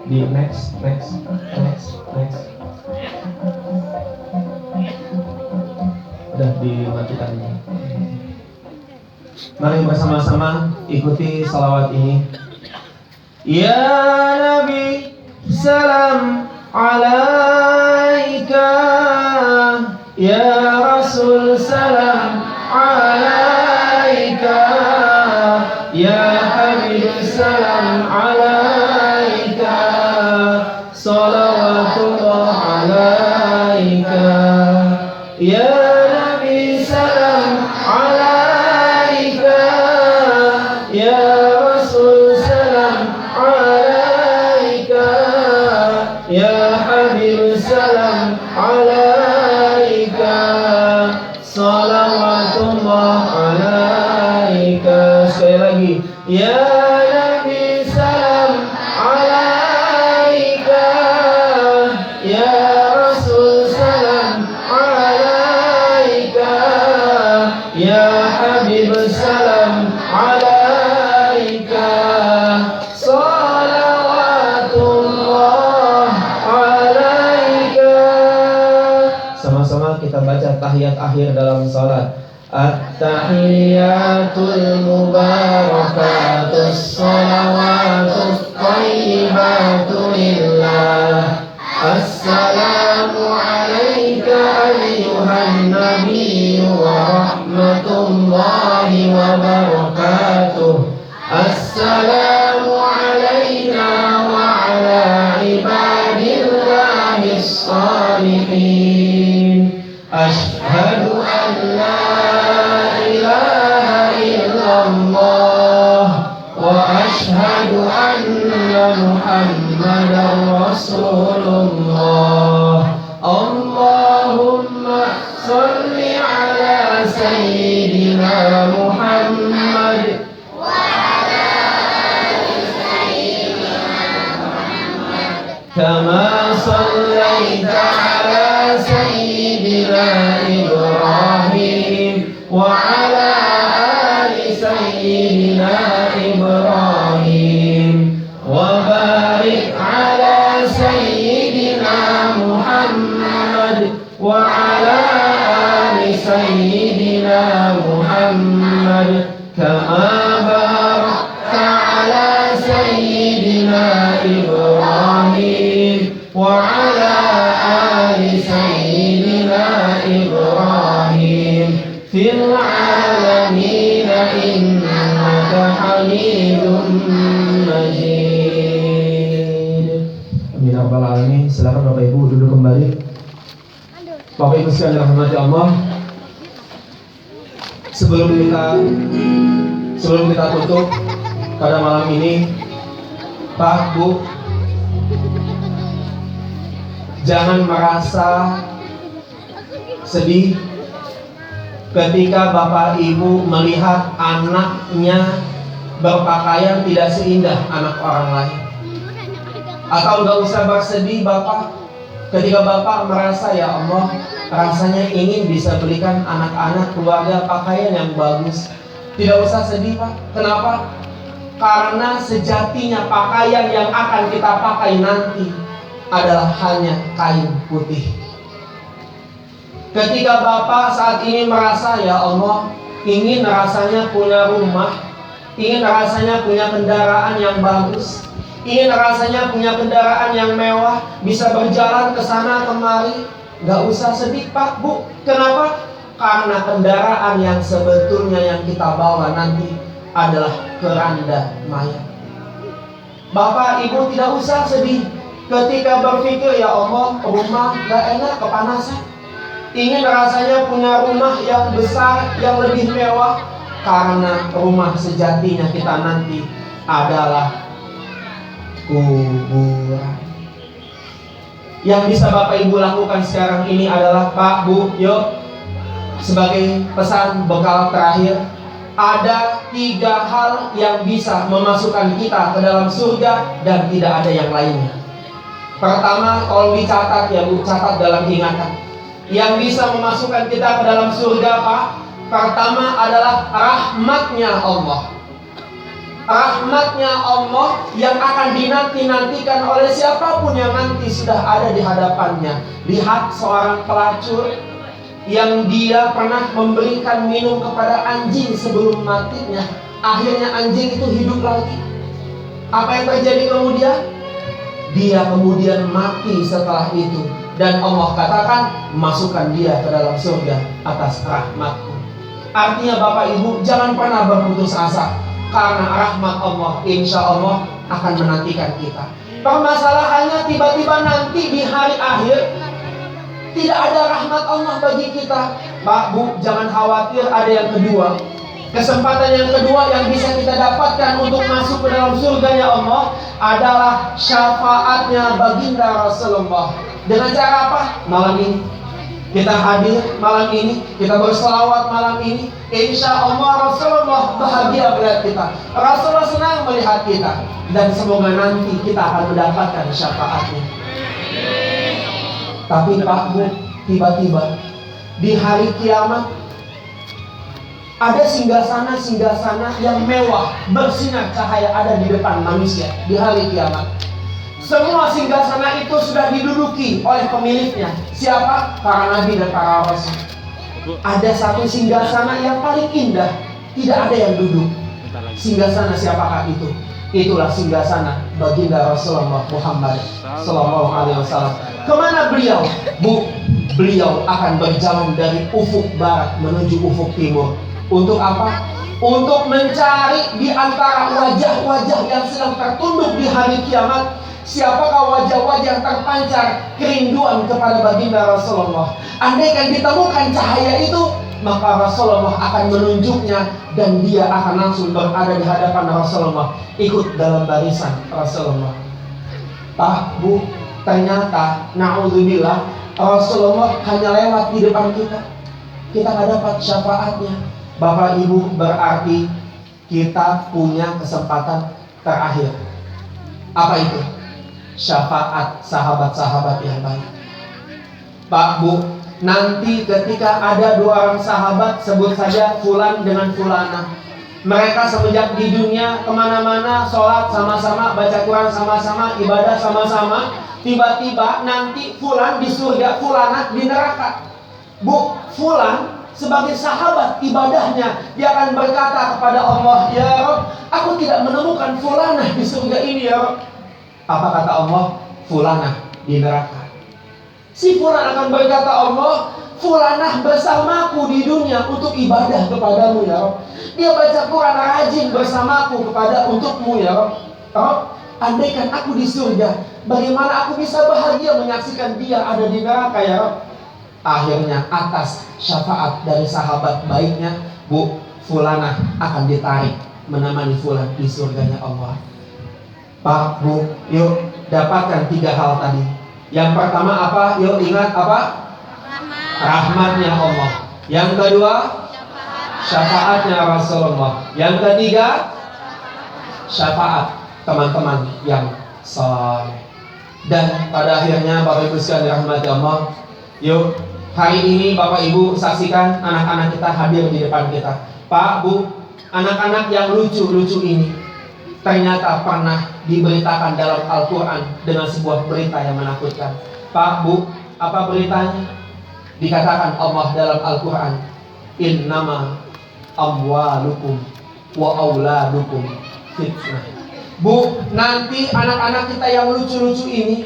di next. Udah dimatikan. Mari bersama-sama ikuti salawat ini. Ya Nabi, salam alaika. Ya Rasul, salam alaika. Ya Habib, salam alaika. Salawatullah alaika. Ya Nabi, salam alaika. Ya Rasul, salam alaika. Ya Habib, salam alaika. Salawatullah alaika. Sekali lagi. Ya Nabi, salam tahiyat akhir dalam salat. At-tahiyyatul mubarakatus shalawatus thayyibatu lillah. Assalamu alayka ayyuhan nabiyyu wa rahmatullahi wa barakatuh. Assalamu alayna wa ala ibadillahis shalihin. Ashhadu an la ilaha illallah wa ashhadu anna Muhammadar Rasulullah. Allahumma salli ala sayyidina Muhammad kama sallaita ala sayyidina Ibrahim wa ala ali sayyidina Ibrahim wa barik ala sayyidina Muhammad wa ala ali sayyidina Muhammad kama barakta ala sayyidina Ibrahim wa ala ali sayyidina Ibrahim fil alamin innaka Hamidum Majid. Amin ya rabbal alamin. Silakan Bapak Ibu duduk kembali. Bapak Ibu sekalian dirahmati Allah. Sebelum kita tutup pada malam ini, Pak, Bu, jangan merasa sedih ketika Bapak Ibu melihat anaknya berpakaian tidak seindah anak orang lain. Atau gak usah bersedih Bapak ketika Bapak merasa, ya Allah, rasanya ingin bisa belikan anak-anak keluarga pakaian yang bagus. Tidak usah sedih Pak. Kenapa? Karena sejatinya pakaian yang akan kita pakai nanti adalah hanya kain putih. Ketika Bapak saat ini merasa, ya Allah, ingin rasanya punya rumah, ingin rasanya punya kendaraan yang bagus, ingin rasanya punya kendaraan yang mewah, bisa berjalan ke sana kemari, gak usah sedih Pak, Bu. Kenapa? Karena kendaraan yang sebetulnya yang kita bawa nanti adalah keranda mayat. Bapak Ibu tidak usah sedih ketika berpikir, ya Allah, rumah gak enak, kepanasan. Ingin rasanya punya rumah yang besar, yang lebih mewah. Karena rumah sejatinya kita nanti adalah kuburan. Yang bisa Bapak Ibu lakukan sekarang ini adalah, Pak, Bu, yuk, sebagai pesan bekal terakhir, ada 3 hal yang bisa memasukkan kita ke dalam surga dan tidak ada yang lainnya. Pertama, kalau dicatat ya Bu, catat dalam ingatan. Yang bisa memasukkan kita ke dalam surga, Pak, pertama adalah rahmatnya Allah. Rahmatnya Allah yang akan dinanti-nantikan oleh siapapun yang nanti sudah ada di hadapannya. Lihat seorang pelacur yang dia pernah memberikan minum kepada anjing sebelum matinya. Akhirnya anjing itu hidup lagi. Apa yang terjadi kemudian? Dia kemudian mati setelah itu. Dan Allah katakan, masukkan dia ke dalam surga atas rahmatku. Artinya Bapak Ibu, jangan pernah berputus asa, karena rahmat Allah insya Allah akan menantikan kita. Permasalahannya tiba-tiba nanti di hari akhir tidak ada rahmat Allah bagi kita. Pak, Bu, jangan khawatir, ada yang kedua. Kesempatan yang kedua yang bisa kita dapatkan untuk masuk ke dalam surganya Allah adalah syafaatnya baginda Rasulullah. Dengan cara apa? Malam ini kita hadir, malam ini kita berselawat, malam ini insya Allah Rasulullah bahagia melihat kita, Rasulullah senang melihat kita, dan semoga nanti kita akan mendapatkan syafaatnya. Tapi Pak, Bu, tiba-tiba di hari kiamat ada singgasana-singgasana yang mewah, bersinar cahaya ada di depan manusia di hari kiamat. Semua singgasana itu sudah diduduki oleh pemiliknya. Siapa? Para nabi dan para rasul. Ada satu singgasana yang paling indah, tidak ada yang duduk. Bentar lagi. Singgasana siapakah itu? Itulah singgasana baginda Rasulullah Muhammad Sallallahu Alaihi Wasallam. Kemana beliau? Bu, beliau akan berjalan dari ufuk barat menuju ufuk timur. Untuk apa? Untuk mencari di antara wajah-wajah yang sedang tertunduk di hari kiamat, siapakah wajah-wajah yang terpancar kerinduan kepada baginda Rasulullah. Andaikan ditemukan cahaya itu, maka Rasulullah akan menunjuknya dan dia akan langsung berada di hadapan Rasulullah, ikut dalam barisan Rasulullah. Bu, ternyata na'udzubillah Rasulullah hanya lewat di depan kita. Kita nggak dapat syafaatnya. Bapak Ibu, berarti kita punya kesempatan terakhir. Apa itu? Syafaat sahabat-sahabat yang baik. Pak, Bu, nanti ketika ada dua orang sahabat, sebut saja Fulan dengan Fulana. Mereka semenjak di dunia kemana-mana, sholat sama-sama, baca Quran sama-sama, ibadah sama-sama. Tiba-tiba nanti Fulan di surga, Fulana di neraka. Bu, Fulan sebagai sahabat ibadahnya, dia akan berkata kepada Allah, "Ya Rabb, aku tidak menemukan Fulana di surga ini, ya Rabb." Apa kata Allah? Fulana di neraka. Si Fulan akan berkata, Allah, Fulanah bersamaku di dunia untuk ibadah kepadamu, ya Rabb. Dia baca Quran rajin bersamaku untukmu, ya Rabb. Rabb, andaikan aku di surga, bagaimana aku bisa bahagia menyaksikan dia ada di neraka, ya Rabb? Akhirnya atas syafaat dari sahabat baiknya, Bu, Fulanah akan ditarik menemani Fulan di surganya Allah. Pak, Bu, yuk dapatkan 3 hal tadi. Yang pertama apa? Yuk ingat apa? Rahmatnya Allah. Yang kedua, syafaatnya Rasulullah. Yang ketiga, syafaat teman-teman yang saleh. Dan pada akhirnya Bapak Ibu sekalian dirahmati Allah, yuk hari ini Bapak Ibu saksikan anak-anak kita hadir di depan kita. Pak, Bu, anak-anak yang lucu-lucu ini ternyata pernah diberitakan dalam Al-Quran dengan sebuah berita yang menakutkan. Pak, Bu, apa beritanya? Dikatakan Allah dalam Al-Quran, innama amwalukum wa auladukum fitnah. Bu, nanti anak-anak kita yang lucu-lucu ini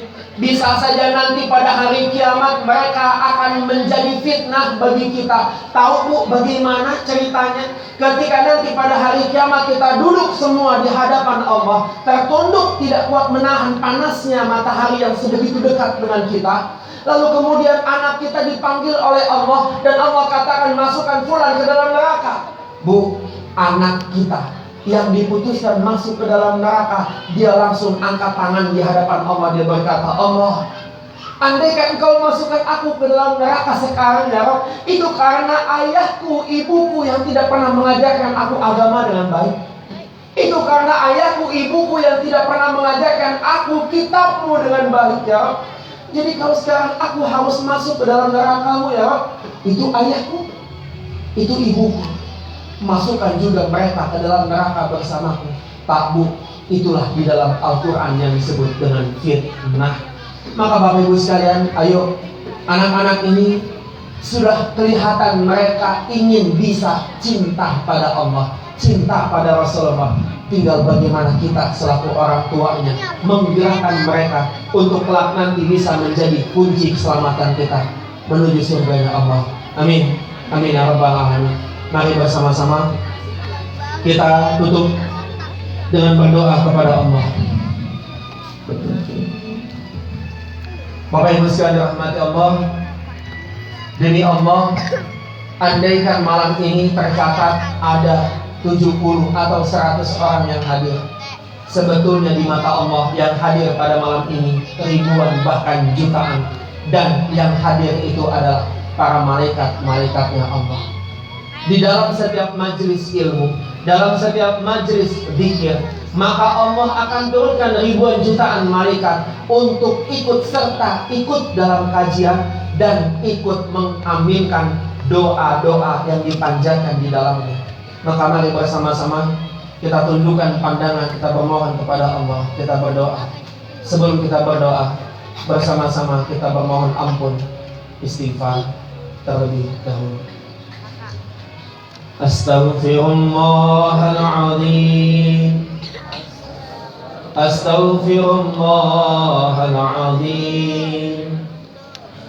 bisa saja nanti pada hari kiamat mereka akan menjadi fitnah bagi kita. Tahu Bu bagaimana ceritanya? Ketika nanti pada hari kiamat kita duduk semua di hadapan Allah, tertunduk tidak kuat menahan panasnya matahari yang sebegitu dekat dengan kita. Lalu kemudian anak kita dipanggil oleh Allah dan Allah katakan masukkan Fulan ke dalam neraka. Bu, anak kita yang diputuskan masuk ke dalam neraka, dia langsung angkat tangan di hadapan Allah. Dia berkata, Allah, andaikan engkau masukkan aku ke dalam neraka sekarang, ya Rabb, itu karena ayahku, ibuku yang tidak pernah mengajarkan aku agama dengan baik. Itu karena ayahku, ibuku yang tidak pernah mengajarkan aku kitabmu dengan baik, ya Rabb. Jadi kalau sekarang aku harus masuk ke dalam nerakamu, ya Rabb, itu ayahku, itu ibuku, masukkan juga mereka ke dalam neraka bersamaku. Pak, Bu, itulah di dalam Al-Quran yang disebut dengan fitnah. Maka Bapak Ibu sekalian, ayo, anak-anak ini sudah kelihatan mereka ingin bisa cinta pada Allah, cinta pada Rasulullah. Tinggal bagaimana kita selaku orang tuanya menggerakkan mereka untuk kelak nanti bisa menjadi kunci keselamatan kita menuju surganya Allah. Amin. Amin ya rabbal alamin. Mari bersama-sama kita tutup dengan berdoa kepada Allah. Bapak Ibu sekalian dirahmati Allah, demi Allah, andaikan malam ini tercatat ada 70 atau 100 orang yang hadir, sebetulnya di mata Allah yang hadir pada malam ini ribuan bahkan jutaan, dan yang hadir itu adalah para malaikat-malaikatnya Allah. Di dalam setiap majelis ilmu, dalam setiap majelis zikir, maka Allah akan turunkan ribuan jutaan malaikat untuk ikut serta, ikut dalam kajian dan ikut mengaminkan doa-doa yang dipanjatkan di dalamnya. Maka mari bersama-sama kita tundukkan pandangan, kita bermohon kepada Allah, kita berdoa. Sebelum kita berdoa, bersama-sama kita bermohon ampun, istighfar terlebih dahulu. Astaghfirullahal azim. Astaghfirullahal azim.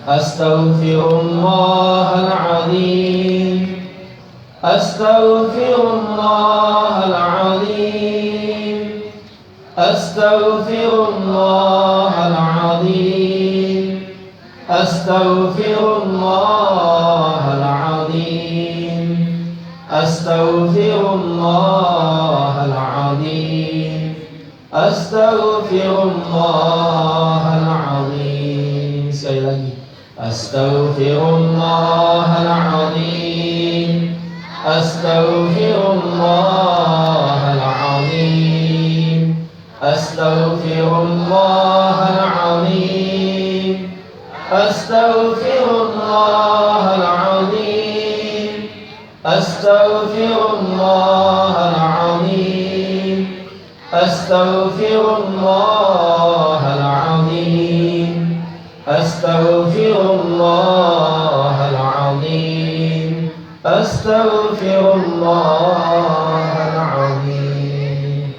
Astaghfirullahal azim. Astaghfirullahal azim. Astaghfirullahal azim. Astaghfirullahal azim. Astaghfirullahal azim. Astaghfirullahal azim. Sekali lagi. Astaghfirullahal azim. Astaghfirullahal azim. Astaghfirullahal azim. Astaghfirullahal azim. Astaghfirullahal azim. Astaghfirullahal azim. Astaghfirullahal azim. Astaghfirullahal azim.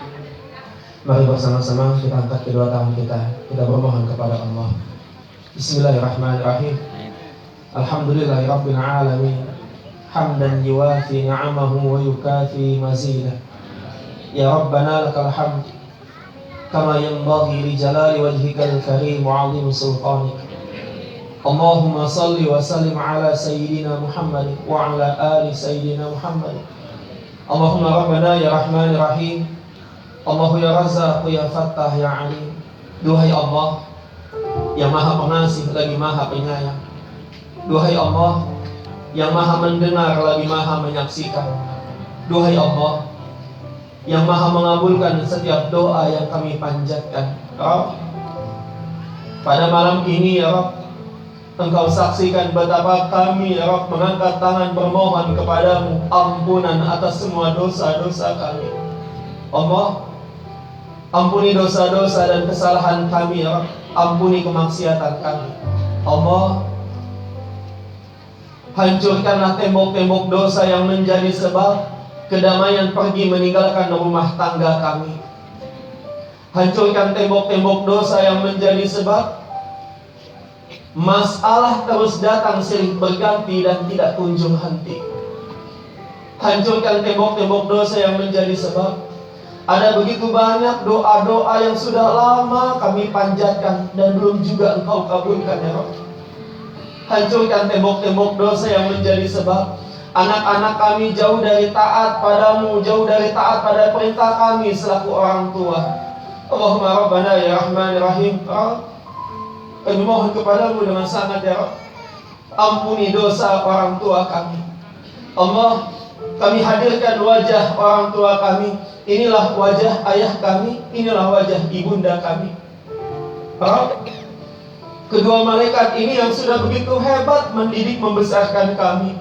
Mari bersama-sama kita angkat kedua tangan kita bermohon kepada Allah. Bismillahirrahmanirrahim. Alhamdulillahirabbil alamin. Hamdan yuwafi ni'amahu wa yukafi mazidah. Ya Rabbana lakal hamd kama yanbaghi li jalali wajhikal karim wa 'azimi sultanik. Allahumma salli wa sallim ala sayyidina Muhammad wa ala ali sayyidina Muhammad. Allahumma Rabbana ya Rahman ya Rahim. Allahu ya Razzaq ya Fattah ya Alim. Duhai Allah yang Maha Pengasih lagi Maha Penyayang. Duhai Allah yang Maha Mendengar lagi Maha Menyaksikan. Duhai Allah yang Maha mengabulkan setiap doa yang kami panjatkan. Rabb, pada malam ini ya Rabb, Engkau saksikan betapa kami ya Rabb mengangkat tangan bermohon kepadamu ampunan atas semua dosa-dosa kami. Allah, ampuni dosa-dosa dan kesalahan kami ya Rabb. Ampuni kemaksiatan kami. Allah, hancurkanlah tembok-tembok dosa yang menjadi sebab kedamaian pergi meninggalkan rumah tangga kami. Hancurkan tembok-tembok dosa yang menjadi sebab masalah terus datang silih berganti dan tidak kunjung henti. Hancurkan tembok-tembok dosa yang menjadi sebab ada begitu banyak doa-doa yang sudah lama kami panjatkan dan belum juga Engkau kabulkan ya Rabb. Hancurkan tembok-tembok dosa yang menjadi sebab anak-anak kami jauh dari taat padamu, jauh dari taat pada perintah kami selaku orang tua. Allahumma Rabbana ya Rahman ya Rahim. Kami mohon kepadamu dengan sangat ya Rabb, ampuni dosa orang tua kami. Allah, kami hadirkan wajah orang tua kami. Inilah wajah ayah kami, inilah wajah ibunda kami. Rabb, kedua malaikat ini yang sudah begitu hebat mendidik membesarkan kami.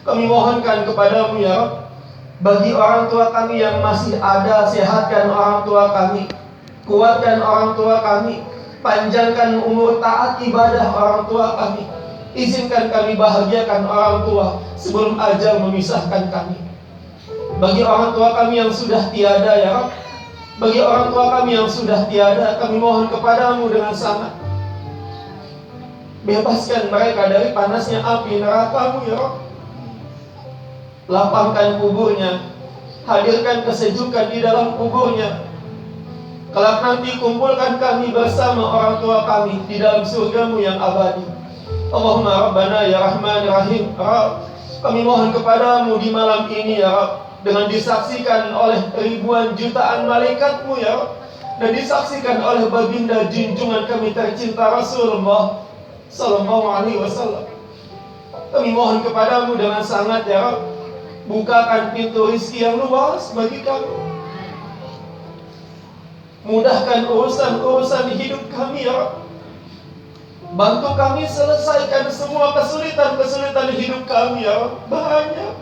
Kami mohonkan kepadamu ya Rabb, bagi orang tua kami yang masih ada, sehatkan orang tua kami, kuatkan orang tua kami, panjangkan umur taat ibadah orang tua kami. Izinkan kami bahagiakan orang tua sebelum ajal memisahkan kami. Bagi orang tua kami yang sudah tiada ya Rabb, bagi orang tua kami yang sudah tiada, kami mohon kepadamu dengan sangat, bebaskan mereka dari panasnya api neraka-Mu ya Rabb. Lapangkan kuburnya, hadirkan kesejukan di dalam kuburnya. Kelak nanti kumpulkan kami bersama orang tua kami di dalam surga-Mu yang abadi. Allahumma Rabbana ya Rahman ya Rahim. Rabb, kami mohon kepadamu di malam ini ya Rabb, dengan disaksikan oleh ribuan jutaan malaikat-Mu ya Rabb, dan disaksikan oleh baginda junjungan kami tercinta Rasulullah sallallahu alaihi wasallam. Kami mohon kepadamu dengan sangat ya Rabb, bukakan pintu rezeki yang luas bagi kami. Mudahkan urusan-urusan hidup kami ya Rabb. Bantu kami selesaikan semua kesulitan-kesulitan hidup kami ya Rabb.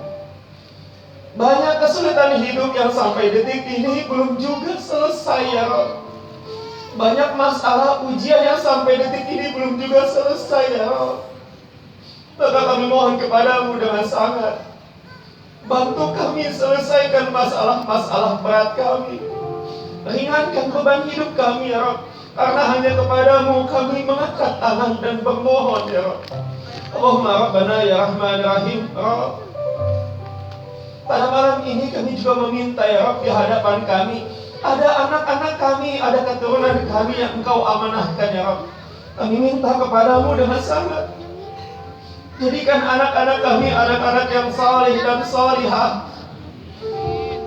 Banyak kesulitan hidup yang sampai detik ini belum juga selesai ya Rabb. Banyak masalah ujian yang sampai detik ini belum juga selesai ya Rabb. Maka kami mohon kepadamu dengan sangat, Bantu kami selesaikan masalah-masalah berat kami. Ringankan beban hidup kami ya Rabb. Karena hanya kepadamu kami mengangkat tangan dan bermohon ya Rabb. Allahumma Rabbana ya Rahman Rahim Rabb. Pada malam ini kami juga meminta ya Rabb di hadapan kami. Ada anak-anak kami, ada keturunan kami yang Engkau amanahkan ya Rabb. Kami minta kepadamu dengan sangat, jadikan anak-anak kami anak-anak yang saleh dan salihah.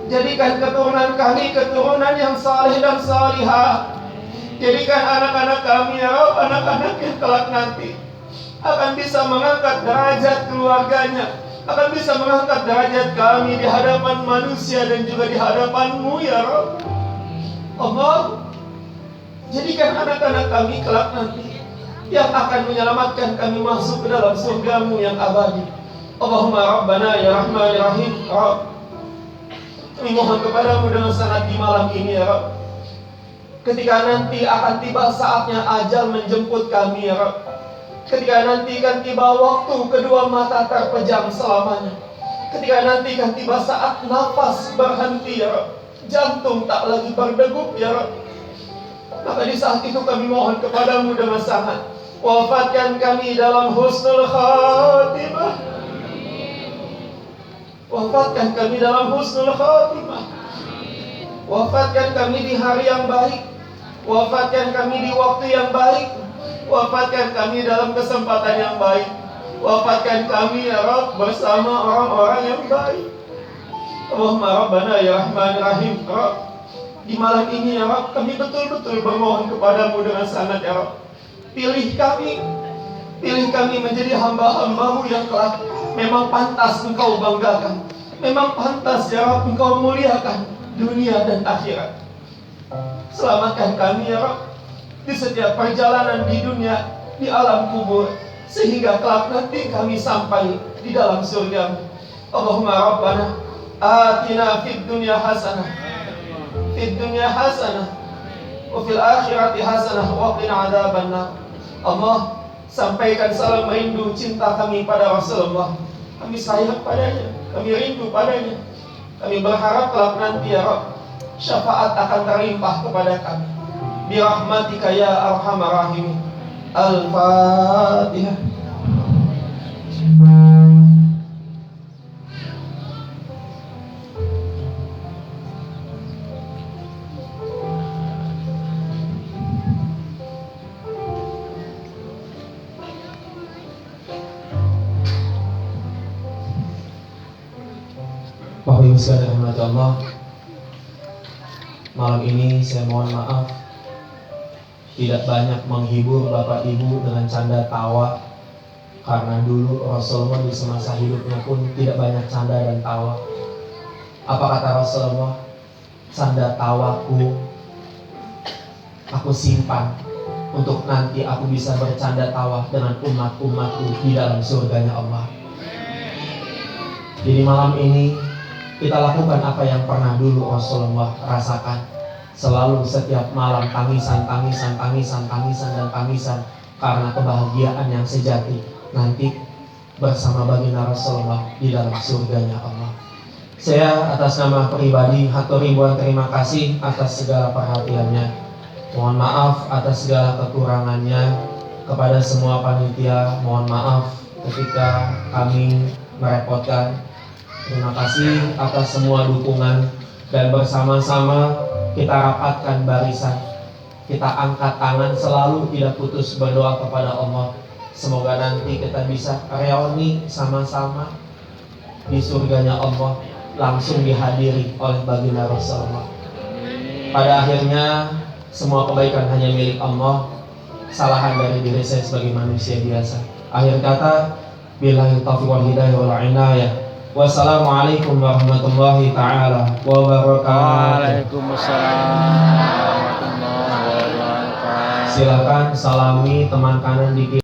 Jadikan keturunan kami keturunan yang saleh dan salihah. Jadikan anak-anak kami ya Rabb, anak-anak yang kelak nanti akan bisa mengangkat derajat keluarganya, akan bisa mengangkat derajat kami di hadapan manusia dan juga di hadapan-Mu ya Rabb. Allah, jadikan anak-anak kami kelak nanti yang akan menyelamatkan kami masuk ke dalam surga-Mu yang abadi. Allahumma Rabbana ya Rahman ya Rahim Rabb. Kami mohon kepadamu dengan sangat di malam ini ya Rabb. Ketika nanti akan tiba saatnya ajal menjemput kami ya Rabb. Ketika nanti akan tiba waktu kedua mata terpejam selamanya. Ketika nanti akan tiba saat nafas berhenti ya Rabb. Jantung tak lagi berdegup ya Rabb. Maka di saat itu kami mohon kepadamu dengan sangat, wafatkan kami dalam husnul khatimah. Wafatkan kami dalam husnul khatimah. Wafatkan kami di hari yang baik. Wafatkan kami di waktu yang baik. Wafatkan kami dalam kesempatan yang baik. Wafatkan kami ya Rabb bersama orang-orang yang baik. Allahumma Rabbana ya Rahman Rahim Rabb. Di malam ini ya Rabb, kami betul-betul bermohon kepadamu dengan sangat ya Rabb. Pilih kami menjadi hamba-hamba-Mu yang kelak memang pantas Engkau banggakan. Memang pantas ya Rabb Engkau muliakan dunia dan akhirat. Selamatkan kami ya Rabb di setiap perjalanan di dunia, di alam kubur, sehingga kelak nanti kami sampai di dalam surga-Mu. Allahumma Rabbana atina fid dunya hasanah fid dunya hasanah wa fil akhirati hasanah wa qina adzabannar. Allah, sampaikan salam rindu cinta kami pada Rasulullah. Kami sayang padanya, kami rindu padanya. Kami berharap kelak nanti ya Rabb syafaat akan terlimpah kepada kami. Bi rahmatika ya arhamar rahimin. Al-Fatihah. Bapak Ibu sekalian rahmati Allah, malam ini saya mohon maaf tidak banyak menghibur Bapak Ibu dengan canda tawa, karena dulu Rasulullah di semasa hidupnya pun tidak banyak canda dan tawa. Apa kata Rasulullah? Canda tawaku aku simpan untuk nanti aku bisa bercanda tawa dengan umat-umatku di dalam surganya Allah. Jadi malam ini kita lakukan apa yang pernah dulu Rasulullah rasakan. Selalu setiap malam tangisan dan tangisan karena kebahagiaan yang sejati nanti bersama baginda Rasulullah di dalam surganya Allah. Saya atas nama pribadi hatur ribuan terima kasih atas segala perhatiannya. Mohon maaf atas segala kekurangannya. Kepada semua panitia mohon maaf ketika kami merepotkan. Terima kasih atas semua dukungan, dan bersama-sama kita rapatkan barisan, kita angkat tangan, selalu tidak putus berdoa kepada Allah. Semoga nanti kita bisa reuni sama-sama di surganya Allah, langsung dihadiri oleh baginda Rasulullah. Pada akhirnya semua kebaikan hanya milik Allah, kesalahan dari diri saya sebagai manusia biasa. Akhir kata, billahi taufiq wal hidayah wal inayah. Wassalamualaikum warahmatullahi ta'ala wabarakatuh. Waalaikumsalam warahmatullahi wabarakatuh. Silakan salami teman kanan di kiri.